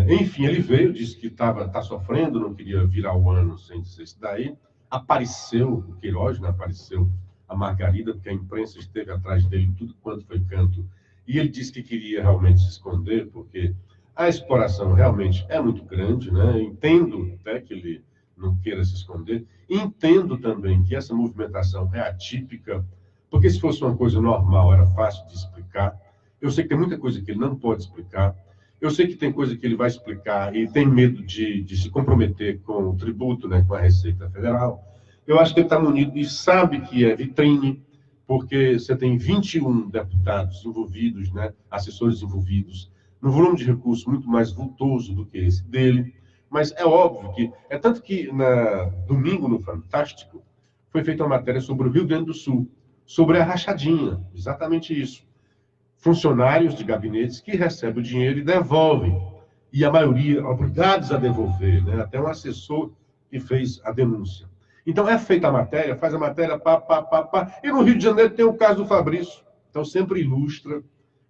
Speaker 1: Enfim, ele veio, disse que tá sofrendo, não queria virar o ano sem dizer isso daí. Apareceu o Queiroz, né? Apareceu a Margarida, porque a imprensa esteve atrás dele tudo quanto foi canto. E ele disse que queria realmente se esconder, porque a exploração realmente é muito grande, né? Eu entendo até que ele não queira se esconder. Entendo também que essa movimentação é atípica, porque se fosse uma coisa normal, era fácil de explicar. Eu sei que tem muita coisa que ele não pode explicar. Eu sei que tem coisa que ele vai explicar e tem medo de se comprometer com o tributo, né, com a Receita Federal. Eu acho que ele está munido e sabe que é vitrine, porque você tem 21 deputados envolvidos, né, assessores envolvidos, num volume de recursos muito mais vultoso do que esse dele. Mas é óbvio que... É tanto que, domingo, no Fantástico, foi feita uma matéria sobre o Rio Grande do Sul, sobre a rachadinha, exatamente isso. Funcionários de gabinetes que recebem o dinheiro e devolvem. E a maioria obrigados a devolver, né? Até um assessor que fez a denúncia. Então, é feita a matéria, faz a matéria, E no Rio de Janeiro tem o caso do Fabrício. Então, sempre ilustra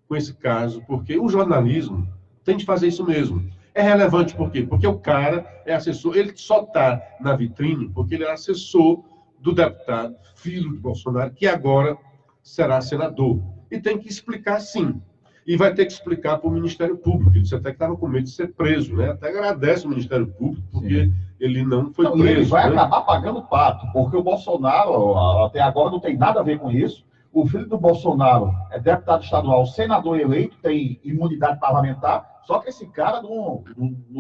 Speaker 1: com esse caso, porque o jornalismo tem de fazer isso mesmo. É relevante por quê? Porque o cara é assessor, ele só está na vitrine porque ele é assessor do deputado, filho de Bolsonaro, que agora será senador. E tem que explicar sim. E vai ter que explicar para o Ministério Público. Ele disse até que estava com medo de ser preso, né? Até agradece o Ministério Público, porque ele não foi preso.
Speaker 4: Ele vai acabar pagando pato, porque o Bolsonaro, até agora, não tem nada a ver com isso. O filho do Bolsonaro é deputado estadual, senador eleito, tem imunidade parlamentar, Só que esse cara não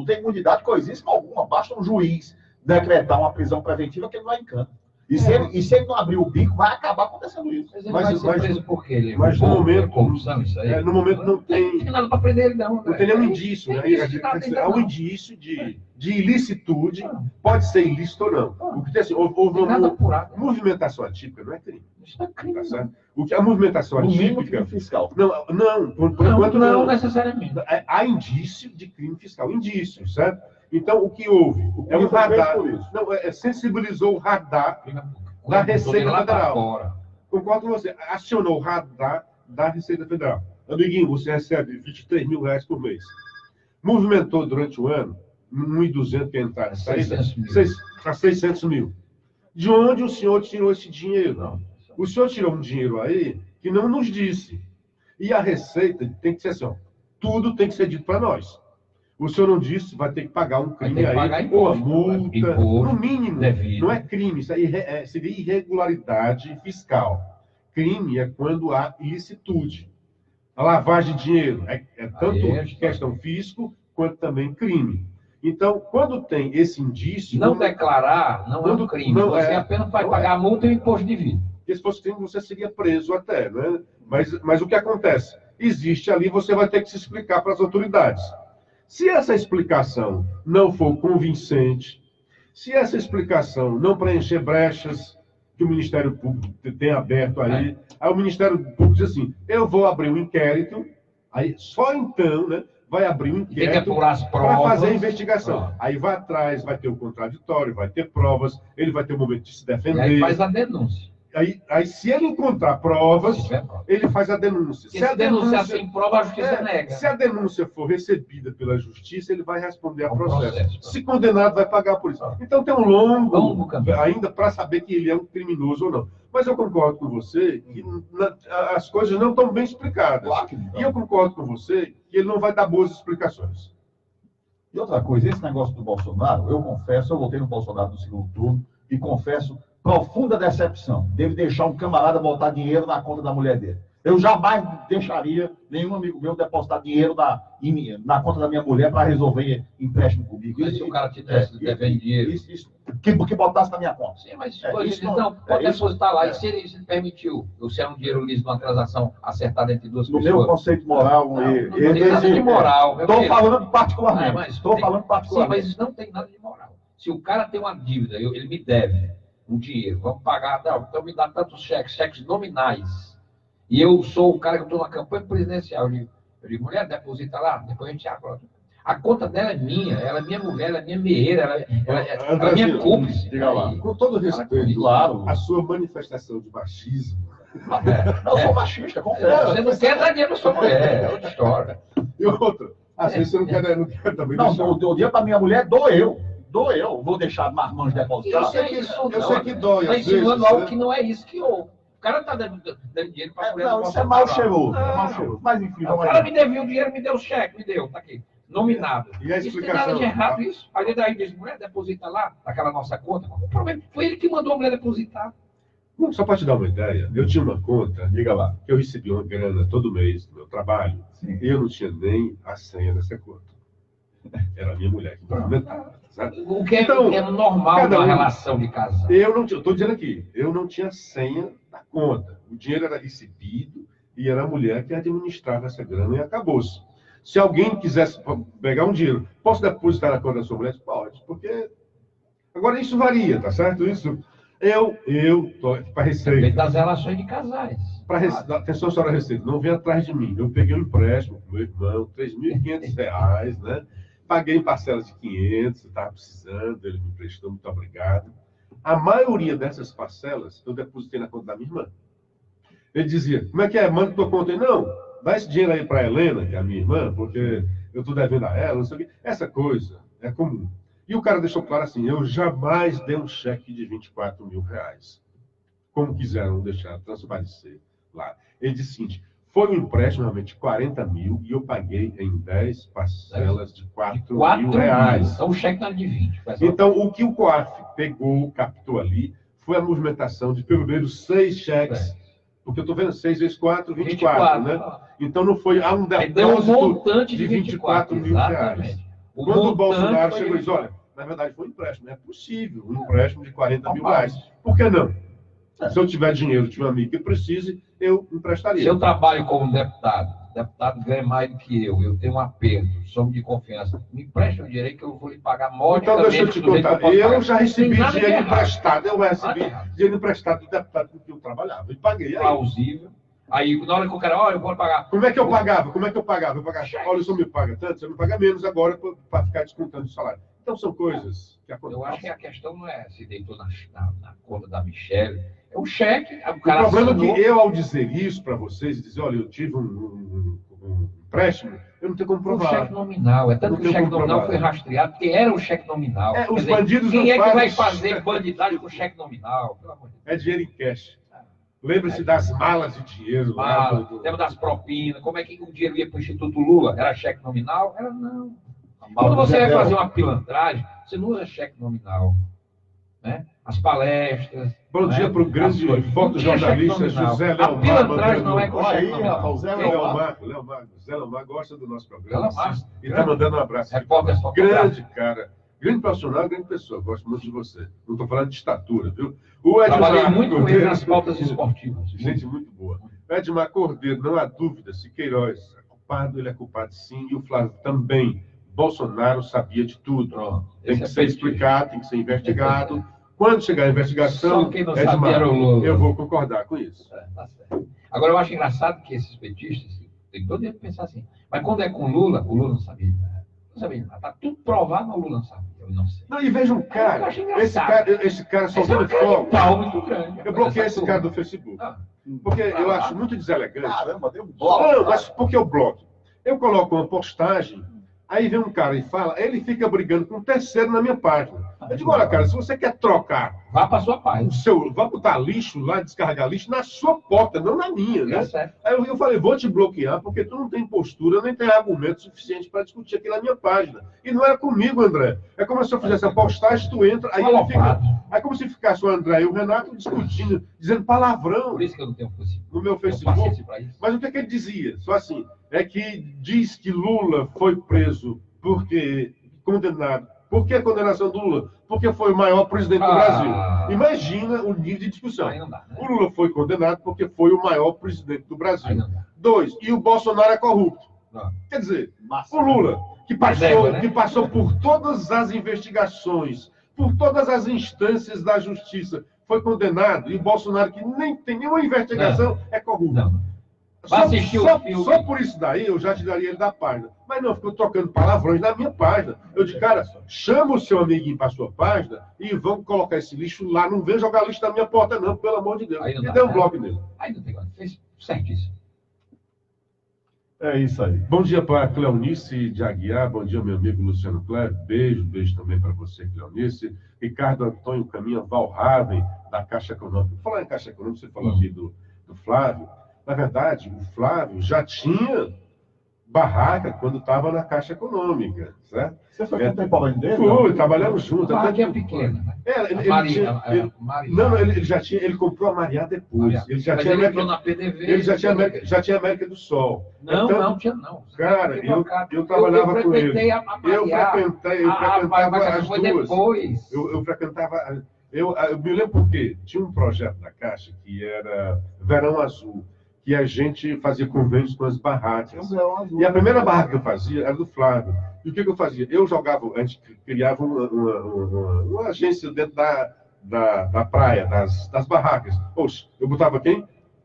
Speaker 4: tem imunidade coisíssima alguma. Basta um juiz decretar uma prisão preventiva que ele vai em cana. E se ele não abrir o bico, vai acabar acontecendo isso.
Speaker 8: Mas ele vai ser preso por quê? Ele
Speaker 1: mas no momento,
Speaker 8: corrupção, isso aí?
Speaker 1: no momento não tem
Speaker 8: nada para prender ele, não.
Speaker 1: Não tem nenhum indício, né? Há um indício de ilicitude, pode ser ilícito ou não. Porque assim, houve uma movimentação atípica, não é crime.
Speaker 8: Isso é crime.
Speaker 1: Tá certo? O que a movimentação atípica.
Speaker 4: Crime fiscal.
Speaker 1: Não, por enquanto
Speaker 8: não necessariamente.
Speaker 1: Há indício de crime fiscal, indício, certo? Então, o que houve? É um radar. Não, sensibilizou o radar da Receita Federal. Concordo com você. Acionou o radar da Receita Federal. Amiguinho, você recebe R$23 mil por mês. Movimentou durante o ano 1.200 que é entrada, para 600 mil. De onde o senhor tirou esse dinheiro? Não. O senhor tirou um dinheiro aí que não nos disse. E a Receita tem que ser assim, ó, tudo tem que ser dito para nós. O senhor não disse, vai ter que pagar um crime aí, ou a multa, no mínimo. Devido. Não é crime, isso aí seria irregularidade fiscal. Crime é quando há ilicitude. A lavagem de dinheiro é tanto questão fisco quanto também crime. Então, quando tem esse indício...
Speaker 8: Não declarar não é um crime. Você apenas vai pagar a multa e o imposto de vida.
Speaker 1: Porque se fosse crime, você seria preso até, né? Mas o que acontece? Existe ali, você vai ter que se explicar para as autoridades. Se essa explicação não for convincente, se essa explicação não preencher brechas que o Ministério Público tem aberto aí o Ministério Público diz assim, eu vou abrir um inquérito, aí só então, né, vai abrir um inquérito para fazer a investigação. Aí vai atrás, vai ter o contraditório, vai ter provas, ele vai ter o momento de se defender.
Speaker 8: E aí faz a denúncia.
Speaker 1: Aí se ele encontrar provas, ele faz a denúncia.
Speaker 8: Se a denúncia sem prova, a justiça nega.
Speaker 1: Se a denúncia for recebida pela justiça, ele vai responder a processo. Se condenado, vai pagar por isso. Então tem um longo caminho ainda para saber que ele é um criminoso ou não. Mas eu concordo com você que as coisas não estão bem explicadas. E eu concordo com você que ele não vai dar boas explicações.
Speaker 4: E outra coisa, esse negócio do Bolsonaro, eu confesso, eu votei no Bolsonaro no segundo turno e confesso profunda decepção. Deve deixar um camarada botar dinheiro na conta da mulher dele. Eu jamais deixaria nenhum amigo meu depositar dinheiro na conta da minha mulher para resolver empréstimo comigo.
Speaker 8: E se o cara te devendo dinheiro?
Speaker 4: Que botasse na minha conta.
Speaker 8: Sim, mas não, pode depositar lá. E se ele permitiu, ou se é um dinheiro liso de uma transação acertada entre duas pessoas?
Speaker 4: No meu conceito moral,
Speaker 8: não tem nada de moral.
Speaker 4: Estou falando particularmente.
Speaker 8: Sim, mas isso não tem nada de moral. Se o cara tem uma dívida, ele me deve um dinheiro, vamos pagar, então me dá tantos cheques nominais. E eu sou o cara que estou na campanha presidencial. Eu digo, mulher, deposita lá, depois a gente abre. A conta dela é minha, ela é minha mulher, ela é minha meeira, ela é minha cúmplice.
Speaker 1: Diga lá. Com todo respeito, claro, a sua manifestação de machismo.
Speaker 4: Não, eu sou machista, confesso.
Speaker 8: Você não quer dar dinheiro para sua mulher, é outra história.
Speaker 1: E outra, às vezes você não quer também.
Speaker 4: Não, eu dou dinheiro para minha mulher, dou eu. Vou deixar Marmanjo depositar.
Speaker 8: Eu sei que dói. Está insinuando algo que não é isso que houve. O cara está dando dinheiro para a mulher.
Speaker 4: Não, isso é mal cheiroso. Mas enfim,
Speaker 8: o cara me devia o dinheiro, me deu o cheque, me deu, tá aqui. Nominado.
Speaker 1: E a
Speaker 8: explicação? Isso tem nada de errado isso. Aí daí diz, mulher, deposita lá, naquela nossa conta. O problema foi ele que mandou a mulher depositar.
Speaker 1: Não, só para te dar uma ideia, eu tinha uma conta, diga lá, que eu recebia uma grana todo mês do meu trabalho, e eu não tinha nem a senha dessa conta. Era a minha mulher que movimentava.
Speaker 8: O que é normal na relação de casal.
Speaker 1: Eu estou dizendo aqui, eu não tinha senha da conta. O dinheiro era recebido e era a mulher que administrava essa grana e acabou-se. Se alguém quisesse pegar um dinheiro, posso depositar na conta da sua mulher? Pode, porque... Agora, isso varia, tá certo? Isso... Eu para Receita...
Speaker 8: Das relações de casais.
Speaker 1: Atenção, senhora Receita, não vem atrás de mim. Eu peguei um empréstimo com meu irmão, R$3.500, né? Paguei em parcelas de 500, estava precisando, ele me emprestou, muito obrigado. A maioria dessas parcelas eu depositei na conta da minha irmã. Ele dizia, como é que é? Manda tua conta aí. Não, dá esse dinheiro aí para a Helena, que é a minha irmã, porque eu estou devendo a ela, não sei o quê. Essa coisa é comum. E o cara deixou claro assim, eu jamais dei um cheque de R$24 mil, como quiseram deixar transparecer lá. Ele disse o seguinte, foi um empréstimo realmente de 40 mil e eu paguei em 10 parcelas de 4 mil reais.
Speaker 8: Então o cheque não era de 20.
Speaker 1: Então o que o COAF captou ali, foi a movimentação de pelo menos 6 cheques Porque eu estou vendo 6 vezes 4, 24, né? Então não foi um
Speaker 8: deu um
Speaker 1: depósito
Speaker 8: montante de
Speaker 1: 24 mil reais. Quando o Bolsonaro chegou e disse, olha, na verdade foi um empréstimo, é possível, um empréstimo de 40 mil reais. Por que não? Se eu tiver dinheiro, tiver um amigo que precise, eu emprestaria.
Speaker 8: Se eu trabalho como deputado, o deputado ganha mais do que eu tenho um aperto, somos de confiança, me empresta o dinheiro que eu vou lhe pagar modicamente.
Speaker 1: Então deixa eu te contar, eu já recebi dinheiro emprestado, eu recebi dinheiro emprestado do deputado com quem eu trabalhava, e paguei.
Speaker 8: Plausível. Aí, na hora que o cara, olha, eu vou pagar.
Speaker 1: Como é que eu pagava? Eu pagava, olha, o senhor me paga tanto, você me paga menos agora para ficar descontando o salário. Então são coisas que acontecem.
Speaker 8: Eu acho que a questão não é se deitou na conta da Michelle, é o cheque.
Speaker 1: O problema é que eu, ao dizer isso para vocês, e dizer, olha, eu tive um empréstimo, eu não tenho como provar.
Speaker 8: O cheque nominal, é tanto que o cheque nominal foi rastreado, porque era o cheque nominal.
Speaker 1: Os bandidos
Speaker 8: quem
Speaker 1: não
Speaker 8: é que vai fazer bandidagem com cheque nominal?
Speaker 1: É dinheiro em cash. Lembre-se das malas de dinheiro.
Speaker 8: Lembra das propinas, como é que o dinheiro ia para o Instituto Lula? Era cheque nominal? Era não. Quando você vai fazer uma pilantragem, você não usa cheque nominal. Né? As palestras.
Speaker 1: Bom dia para o grande fotojornalista José Leomar.
Speaker 8: A pilantragem não é com cheque nominal.
Speaker 1: Zé Leomar gosta do nosso programa. E está mandando um abraço. Grande cara. Grande profissional, grande pessoa. Gosto muito de você. Não estou falando de estatura, viu? O
Speaker 8: trabalhei muito com ele nas pautas esportivas.
Speaker 1: Gente muito boa. Edmar Cordeiro, não há dúvida. Se Queiroz é culpado, ele é culpado sim. E o Flávio também. Bolsonaro sabia de tudo. Tem que ser explicado, tem que ser investigado. Quando chegar a investigação,
Speaker 8: só quem não sabia era o Lula.
Speaker 1: Eu vou concordar com isso.
Speaker 8: Tá certo. Agora, eu acho engraçado que esses petistas, tem todo dia pensar assim, mas quando é com o Lula não sabia. Não sabia nada. Está tudo provado, mas o Lula não sabe. Eu não sei.
Speaker 1: Não, e veja um cara, esse cara só vendo fogo.
Speaker 8: Muito grande.
Speaker 1: Eu bloqueei esse cara do Facebook. Porque eu acho muito deselegante.
Speaker 4: Caramba, deu um bloco.
Speaker 1: Não, mas por que eu bloco? Eu coloco uma postagem, aí vem um cara e fala, ele fica brigando com um terceiro na minha página. Eu digo, olha, cara, se você quer trocar,
Speaker 8: vá para sua página.
Speaker 1: Vá botar lixo lá, descarregar lixo na sua porta, não na minha, né? Aí eu falei, vou te bloquear, porque tu não tem postura, nem tem argumento suficiente para discutir aqui na minha página. E não era comigo, André. É como se eu fizesse a postagem, tu entra, aí ele fica. Aí como se ficasse o André e o Renato discutindo, dizendo palavrão.
Speaker 8: Por isso que eu não tenho
Speaker 1: no meu Facebook. Mas o que ele dizia? Só assim, é que diz que Lula foi preso porque condenado. Por que a condenação do Lula? Porque foi o maior presidente do Brasil. Imagina o nível de discussão.
Speaker 8: Dá, né?
Speaker 1: O Lula foi condenado porque foi o maior presidente do Brasil. 2. E o Bolsonaro é corrupto. Quer dizer, o Lula, que passou por todas as investigações, por todas as instâncias da justiça, foi condenado, e o Bolsonaro, que nem tem nenhuma investigação, é corrupto. Só por isso daí eu já tiraria ele da página. Mas não, ficou trocando palavrões na minha página. Eu disse, cara, chama o seu amiguinho para a sua página e vamos colocar esse lixo lá. Não vem jogar lixo na minha porta, não, pelo amor de Deus. E deu um bloco nele.
Speaker 8: Aí não tem como. Fez certíssimo.
Speaker 4: É isso aí.
Speaker 1: Bom dia para Cleonice de Aguiar. Bom dia, meu amigo Luciano Cleber. Beijo também para você, Cleonice. Ricardo Antônio Caminha Valraven, da Caixa Econômica. Vou falar em Caixa Econômica, você falou aqui do Flávio. Na verdade, o Flávio já tinha barraca quando estava na Caixa Econômica, certo?
Speaker 4: Você foi contemporâneo dele?
Speaker 1: Fui, trabalhamos juntos.
Speaker 8: A barraca é pequena, né?
Speaker 1: Ele comprou a Maria depois. Ele já tinha
Speaker 8: entrou na PDV.
Speaker 1: Ele já tinha América do Sol.
Speaker 8: Não tinha não.
Speaker 1: Cara, eu trabalhava com ele. Eu frequentava as duas. Eu frequentava... Eu me lembro porque tinha um projeto da Caixa que era Verão Azul, que a gente fazia convênios com as barracas. E a primeira barraca que eu fazia era do Flávio. E o que eu fazia? Eu jogava, a gente criava uma agência dentro da praia, das barracas. Poxa, eu botava quem?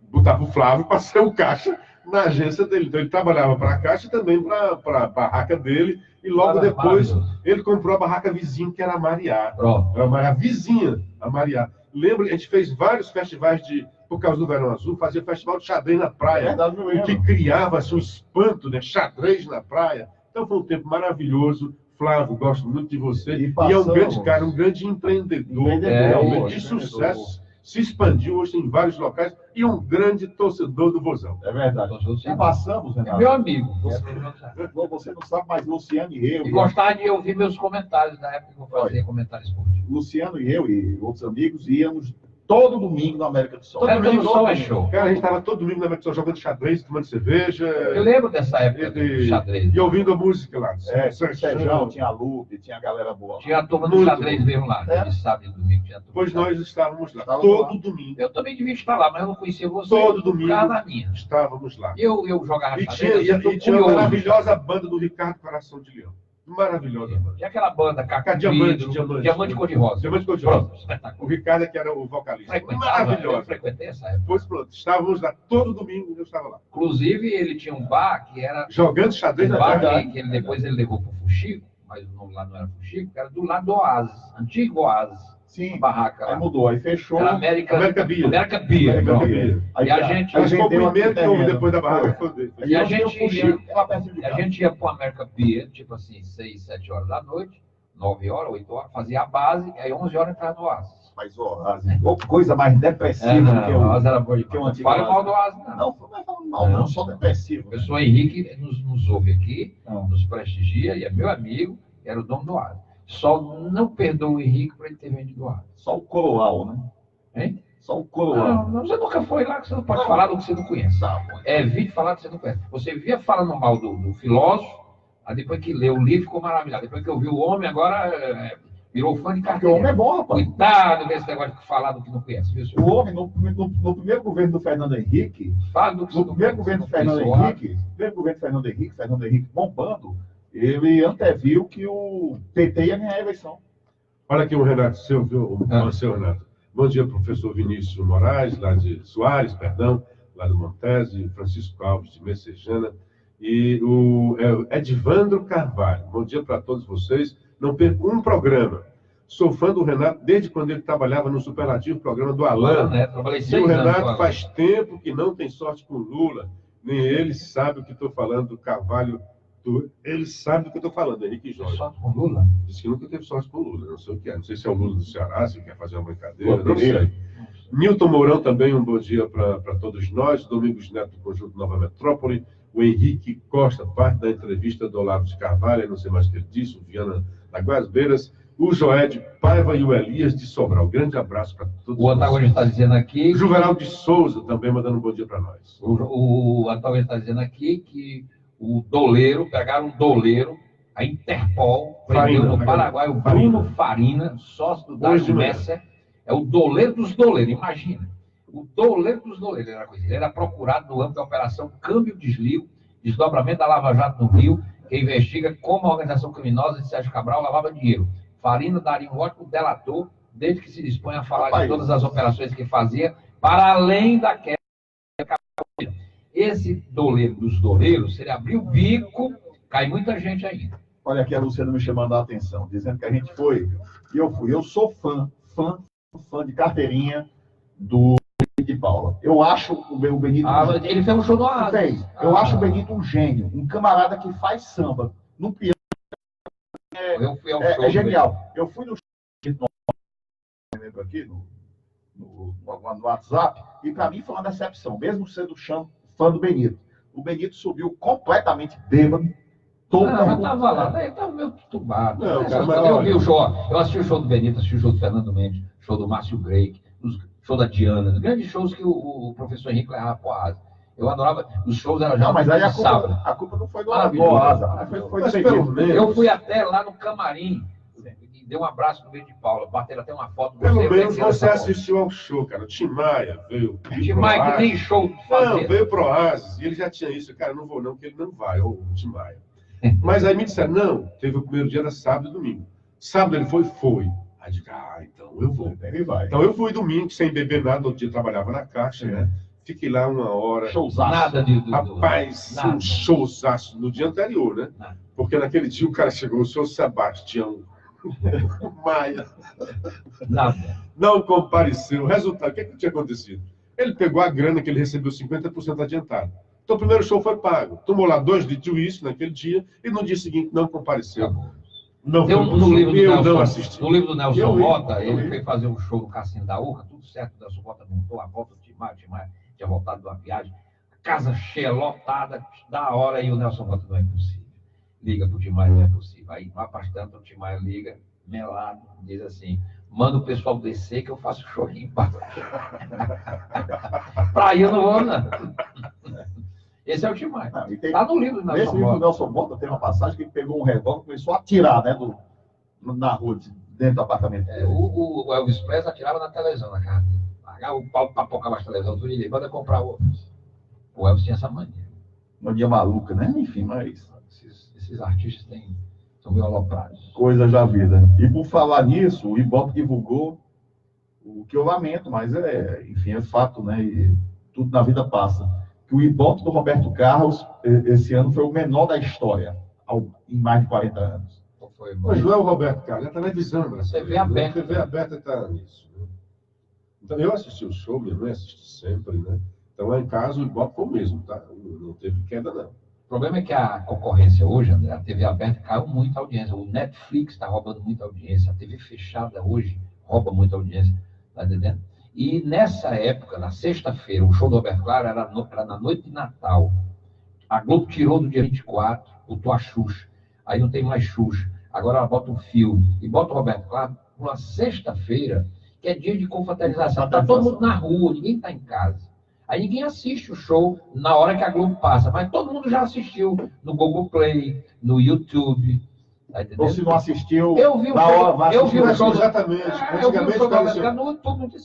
Speaker 1: Botava o Flávio para ser o caixa na agência dele. Então ele trabalhava para a Caixa e também para a barraca dele. E logo depois ele comprou a barraca vizinha, que era a Mariá. Era a vizinha, a Mariá. Lembra, a gente fez vários festivais por causa do Verão Azul, fazia festival de xadrez na praia, o que criava assim, um espanto, né? Xadrez na praia. Então foi um tempo maravilhoso. Flávio, gosto muito de você. E é um grande cara, um grande empreendedor, realmente de sucesso. Se expandiu hoje em vários locais e um grande torcedor do Vozão.
Speaker 4: É verdade. E passamos, Renato.
Speaker 8: É meu amigo.
Speaker 4: Você não sabe, mas Luciano e eu...
Speaker 8: E gostava de ouvir meus comentários na época que eu fazia comentários esportivos.
Speaker 4: Luciano e eu e outros amigos íamos todo domingo no América do Sol.
Speaker 8: Todo domingo do Sol é show.
Speaker 1: Cara, a gente estava todo domingo na América do Sol jogando xadrez, tomando cerveja.
Speaker 8: Eu lembro dessa época do xadrez.
Speaker 1: E ouvindo a música lá.
Speaker 4: Sérgio, tinha a Lupe, tinha a galera boa.
Speaker 8: Tinha a turma do xadrez mesmo lá. De sábado e domingo tinha a turma.
Speaker 1: Pois nós estávamos lá,
Speaker 4: Estava
Speaker 1: todo
Speaker 4: lá.
Speaker 1: domingo.
Speaker 8: Eu também devia estar lá, mas eu não conhecia você.
Speaker 1: Todo domingo.
Speaker 8: Da minha.
Speaker 1: Estávamos lá.
Speaker 8: Eu jogava
Speaker 1: E
Speaker 8: xadrez.
Speaker 1: tinha,
Speaker 8: eu
Speaker 1: e tinha uma
Speaker 8: curioso.
Speaker 1: maravilhosa banda do Ricardo Coração de Leão. Maravilhosa banda.
Speaker 8: Tinha aquela banda, Caca
Speaker 1: Diamante
Speaker 8: Cor-de-Rosa.
Speaker 1: Diamante Cor-de-Rosa.
Speaker 8: Pronto, espetáculo.
Speaker 1: O Ricardo que era o vocalista.
Speaker 8: Eu
Speaker 1: Maravilhosa.
Speaker 8: frequentei essa época.
Speaker 1: Pois pronto, estávamos lá todo domingo, eu estava lá.
Speaker 8: Inclusive, ele tinha um bar que era
Speaker 1: Jogando xadrez
Speaker 8: um
Speaker 1: na
Speaker 8: bar
Speaker 1: verdade.
Speaker 8: que depois ele levou para o Fuxico, mas o nome lá não era Fuxico, era do lado do Oasis, antigo Oasis.
Speaker 4: Sim,
Speaker 8: Barraca
Speaker 4: aí
Speaker 8: lá.
Speaker 4: mudou, aí fechou.
Speaker 8: Era América Beer.
Speaker 4: América
Speaker 8: pronto.
Speaker 4: Beer.
Speaker 8: E a gente...
Speaker 1: Acho que foi o
Speaker 4: vendeu
Speaker 1: primeiro que
Speaker 4: aquele
Speaker 1: houve
Speaker 4: terreno.
Speaker 1: depois da barraca. Foi dele.
Speaker 8: E a gente
Speaker 4: ia...
Speaker 8: A gente ia para o América Beer, tipo assim, 6, 7 horas da noite, 9 horas, 8 horas, fazia a base, aí 11 horas entrava no Oasis.
Speaker 4: Mas, coisa mais depressiva do que o...
Speaker 8: Oasis era bom
Speaker 4: que o
Speaker 8: demais.
Speaker 4: antigo
Speaker 8: Fala
Speaker 4: Oasis.
Speaker 8: mal do Oasis, não.
Speaker 4: Não, não é falando mal, não, só depressivo.
Speaker 8: O professor Henrique nos ouve aqui,
Speaker 4: Não.
Speaker 8: nos prestigia, e é meu amigo, era o dono do Oasis. Só não perdoa o Henrique por ele ter vendido o Oasis.
Speaker 4: Só o coroal, né?
Speaker 8: Hein?
Speaker 4: Só o coroal.
Speaker 8: Não, você nunca foi lá, que você não pode falar do que você não conhece. Evite falar do que você não conhece. Você via falando mal do filósofo, aí depois que leu o livro ficou maravilhado. Depois que ouviu o homem, agora virou fã de
Speaker 4: Porque o homem é
Speaker 8: carteira.
Speaker 4: bom, rapaz.
Speaker 8: Cuidado com esse negócio de falar do que não conhece, viu, senhor?
Speaker 4: O homem, no primeiro governo do Fernando Henrique,
Speaker 8: Fala do que você
Speaker 4: no
Speaker 8: não
Speaker 4: primeiro
Speaker 8: conhece.
Speaker 4: governo do Fernando Henrique, Fernando Henrique bombando, ele anteviu que o PT ia ganhar a eleição.
Speaker 1: Olha aqui o Renato, seu Renato. Bom dia, professor Vinícius Moraes, lá de Soares, perdão, lá do Montese, Francisco Alves de Messejana, e o Edvandro Carvalho. Bom dia para todos vocês. Não perco um programa. Sou fã do Renato desde quando ele trabalhava no superlativo programa do Alan.
Speaker 8: Trabalhei
Speaker 1: E
Speaker 8: 6
Speaker 1: o
Speaker 8: anos com
Speaker 1: Renato
Speaker 8: Alan.
Speaker 1: faz tempo que não tem sorte com o Lula. Nem ele sabe o que estou falando do Carvalho. Ele sabe do que eu estou falando, Henrique Jorge.
Speaker 8: Só com Lula?
Speaker 1: Disse que nunca teve sorte com o Lula. Não sei o que é. Não sei se é o Lula do Ceará, se quer fazer uma brincadeira. Não sei. Nilton Mourão também, um bom dia para todos nós. Domingos Neto do Conjunto Nova Metrópole. O Henrique Costa, parte da entrevista do Olavo de Carvalho, não sei mais o que ele disse, o Viana da Guasbeiras. O Joé de Paiva e o Elias de Sobral. Grande abraço para todos
Speaker 8: O Antagônio está dizendo aqui...
Speaker 1: O Juvenal de Souza também mandando um bom dia para nós.
Speaker 8: O Antagônio está dizendo aqui que o doleiro, pegaram um doleiro, a Interpol prendeu no Paraguai o Bruno Farina, sócio do Dário Messer, é o doleiro dos doleiros, imagina. O doleiro dos doleiros era coisa. Ele era procurado no âmbito da operação Câmbio Desligo, desdobramento da Lava Jato no Rio, que investiga como a organização criminosa de Sérgio Cabral lavava dinheiro. Farina daria um ótimo delator, desde que se dispõe a falar de todas as operações que fazia, para além daquela. Esse doleiro dos doleiros, se ele abrir o bico, cai muita gente ainda.
Speaker 4: Olha aqui a Luciana me chamando a atenção, dizendo que a gente foi, e eu fui. Eu sou fã de carteirinha do Benito de Paula. Eu acho o Benito...
Speaker 8: Ele fez um show do Oasis.
Speaker 4: Eu acho o Benito um gênio, um camarada que faz samba. No piano é genial. Eu fui no aqui no WhatsApp, e para mim foi uma decepção, mesmo sendo fã do Benito. O Benito subiu completamente bêbado.
Speaker 8: Eu estava lá, ele estava meio perturbado.
Speaker 1: Não, cara,
Speaker 8: eu vi o show, eu assisti o show do Benito, assisti o show do Fernando Mendes, show do Márcio Greik, show da Diana, os grandes shows que o professor Henrique levava para o Oasis. Eu adorava, os shows eram já
Speaker 4: mas aí a culpa não foi do Oasis, foi do Benito.
Speaker 8: Eu fui até lá no camarim, e dei um abraço no Benito de Paula, bateram até uma foto.
Speaker 1: Pelo menos você assistiu ao show, cara. O Tim Maia veio.
Speaker 8: Tim Maia que nem show fazia.
Speaker 1: Não, veio pro Oasis, e ele já tinha isso. Cara, não vou não, porque ele não vai, o Tim Maia. Mas aí me disseram, não, teve o primeiro dia, era sábado e domingo. Sábado ele foi. Aí eu digo, então eu vou.
Speaker 4: Ele vai.
Speaker 1: Então eu fui domingo, sem beber nada, no outro dia trabalhava na Caixa, né? Fiquei lá 1 hora.
Speaker 4: Showzaço.
Speaker 8: Nada de...
Speaker 1: Rapaz, um showzaço no dia anterior, né?
Speaker 8: Nada.
Speaker 1: Porque naquele dia o cara chegou, o senhor Sebastião Maia.
Speaker 8: Nada.
Speaker 1: Não compareceu. O resultado, o que tinha acontecido? Ele pegou a grana que ele recebeu 50% adiantado. Então o primeiro show foi pago. Tomou lá 2 litros de uísque naquele dia e no dia seguinte não compareceu.
Speaker 8: No livro do Nelson Mota, ele foi fazer um show no Cassino da Urca, tudo certo, o Nelson Mota montou a volta, o Tim Maia tinha voltado de uma viagem, casa cheia, lotada, da hora, e o Nelson Mota, não é possível. Liga pro Tim Maia, não é possível. Aí, mais bastante, o Tim Maia liga, melado, diz assim, manda o pessoal descer que eu faço show aqui embaixo. Pra aí eu não vou, não. Esse é o Timar. Tá no livro do Nelson Mota.
Speaker 4: Nesse livro do Nelson Mota tem uma passagem que ele pegou um revólver e começou a atirar, né, na rua, dentro do apartamento.
Speaker 8: O Elvis Presley atirava na televisão, na casa. Pagava o pau, papocava as televisões, tudo e manda comprar outros. O Elvis tinha essa mania.
Speaker 4: Mania maluca, né? Enfim, mas...
Speaker 8: Esses artistas são meio aloprados.
Speaker 4: Coisas da vida. E por falar nisso, o Ibope divulgou o que eu lamento, mas enfim, é fato, né? E tudo na vida passa. Que o Ibope do Roberto Carlos, esse ano, foi o menor da história, em mais de 40 anos.
Speaker 1: Mas não é o Roberto Carlos, é a televisão brasileira.
Speaker 8: TV aberta.
Speaker 1: A TV aberta está nisso. Né? Então, eu assisti o show, minha mãe assiste sempre, né? Então, lá em casa, o Ibope foi o mesmo, tá? Não teve queda, não.
Speaker 8: O problema é que a concorrência hoje, André, a TV aberta caiu muito a audiência. O Netflix está roubando muita audiência. A TV fechada hoje rouba muita audiência. Tá entendendo? E nessa época, na sexta-feira, o show do Roberto Carlos era na noite de Natal. A Globo tirou do dia 24, botou a Xuxa. Aí não tem mais Xuxa. Agora ela bota um filme e bota o Roberto Carlos uma sexta-feira, que é dia de confraternização. Está todo mundo na rua, ninguém está em casa. Aí ninguém assiste o show na hora que a Globo passa, mas todo mundo já assistiu no Google Play, no YouTube. Tá entendendo?
Speaker 4: Ou se não assistiu,
Speaker 8: eu vi o show.
Speaker 1: Exatamente. Antigamente,
Speaker 8: todo mundo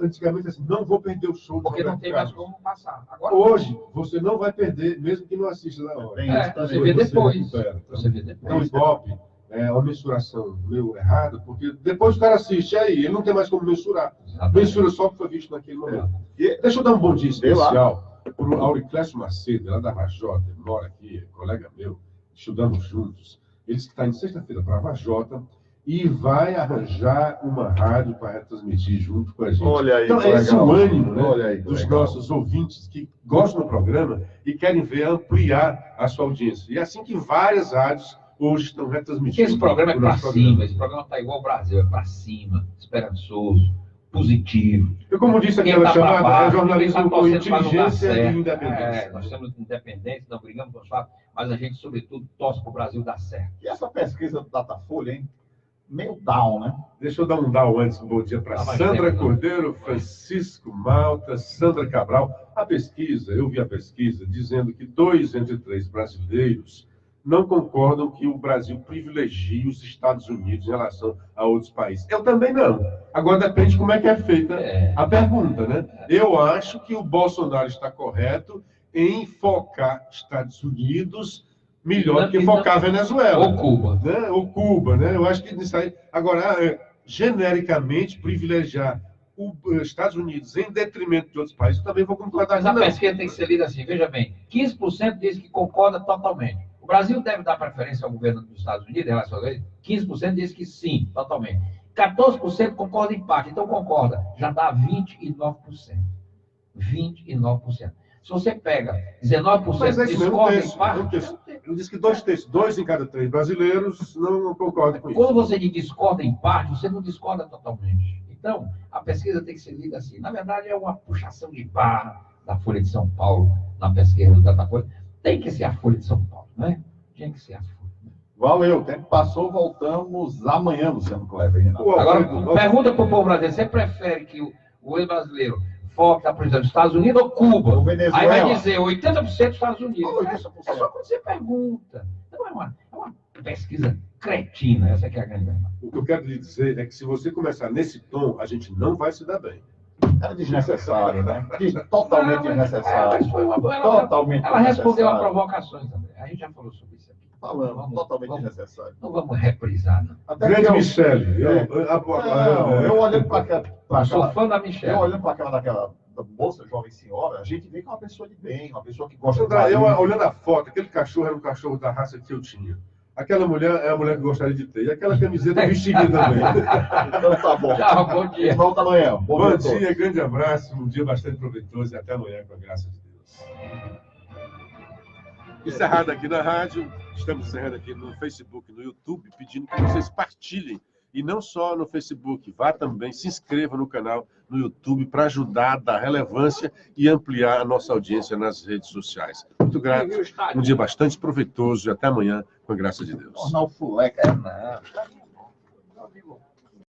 Speaker 1: antigamente, assim, não vou perder o show.
Speaker 8: Porque não tem mais como passar. Agora,
Speaker 1: hoje, você não vai perder, mesmo que não assista na hora.
Speaker 8: Você vê depois.
Speaker 1: Você vê depois. Então, o Ibope é uma mensuração meio errada, porque depois o cara assiste, aí ele não tem mais como mensurar. Mensura só o que foi visto naquele momento. E deixa eu dar um bom dia especial para o Auriclésio Macedo, lá da Vajota, ele mora aqui, colega meu, estudamos juntos. Ele está indo sexta-feira para a Vajota e vai arranjar uma rádio para retransmitir junto com a gente.
Speaker 4: Olha aí,
Speaker 1: então, esse é o ânimo, né,
Speaker 4: olha aí,
Speaker 1: dos nossos ouvintes que gostam do programa e querem ver ampliar a sua audiência. E é assim que várias rádios hoje estão retransmitindo.
Speaker 8: Esse programa é para cima, esse programa está igual ao Brasil, é para cima, esperançoso, positivo.
Speaker 1: Eu, como disse aquela chamada, é jornalismo com inteligência e independência.
Speaker 8: Nós somos independentes, não brigamos com os fatos, mas a gente, sobretudo, torce para o Brasil dar certo.
Speaker 4: E essa pesquisa do Datafolha, hein? Meio down, né?
Speaker 1: Deixa eu dar um down antes, um bom dia para Sandra Cordeiro, Francisco Malta, Sandra Cabral. A pesquisa, eu vi a pesquisa, dizendo que 2 entre 3 brasileiros não concordam que o Brasil privilegie os Estados Unidos em relação a outros países. Eu também não. Agora depende de como é que é feita a pergunta, né? Eu acho que o Bolsonaro está correto em focar Estados Unidos melhor do que focar Venezuela.
Speaker 8: Ou Cuba.
Speaker 1: Né? Ou Cuba, né? Eu acho que isso aí... Agora, genericamente, privilegiar os Estados Unidos em detrimento de outros países, eu também vou concordar.
Speaker 8: Mas a pesquisa tem que ser lida assim, veja bem, 15% diz que concorda totalmente. O Brasil deve dar preferência ao governo dos Estados Unidos em relação a ele? 15% diz que sim, totalmente. 14% concorda em parte, então concorda, já dá 29%. 29%. Se você pega 19% discorda em parte...
Speaker 1: Eu disse que 2 terços, 2 em cada 3 brasileiros não concordam com isso.
Speaker 8: Quando você discorda em parte, você não discorda totalmente. Então, a pesquisa tem que ser lida assim. Na verdade, é uma puxação de barra da Folha de São Paulo, na pesquisa do Datafolha. Tem que ser a Folha de São Paulo, né? Tinha que ser a Folha.
Speaker 4: Valeu, o tempo passou, voltamos amanhã, Luciano Kleber.
Speaker 8: Agora, pergunta para o povo brasileiro, você prefere que o ex-brasileiro foque na presidência dos Estados Unidos ou Cuba? Aí vai dizer 80% dos Estados Unidos. 80%. É só quando você pergunta. Então é uma pesquisa cretina, essa aqui é a grande verdade.
Speaker 1: O que eu quero lhe dizer é que se você começar nesse tom, a gente não vai se dar bem.
Speaker 4: É desnecessário, né? Totalmente desnecessário.
Speaker 8: Ela respondeu a provocações, André. A gente já falou sobre isso aqui.
Speaker 4: Falando, totalmente desnecessário.
Speaker 8: Não vamos reprisar, não.
Speaker 1: Grande Michele.
Speaker 4: Eu olhando para aquela...
Speaker 8: Sou fã da Michele.
Speaker 4: Eu olhando para aquela moça, jovem senhora, a gente vê que é uma pessoa de bem, uma pessoa que gosta
Speaker 1: de... Eu olhando a foto, aquele cachorro era um cachorro da raça que eu tinha. Aquela mulher é a mulher que eu gostaria de ter. E aquela camiseta eu vestiria também.
Speaker 4: Então tá bom.
Speaker 8: Tchau, bom dia.
Speaker 4: Volta amanhã.
Speaker 1: Bom dia, grande abraço, um dia bastante proveitoso e até amanhã, com a graça de Deus. Encerrado aqui na rádio, estamos encerrando aqui no Facebook, no YouTube, pedindo que vocês partilhem. E não só no Facebook, vá também, se inscreva no canal no YouTube para ajudar a dar relevância e ampliar a nossa audiência nas redes sociais. Muito grato, um dia bastante proveitoso e até amanhã, com a graça de Deus.
Speaker 4: Jornal Fuleca.
Speaker 8: Não.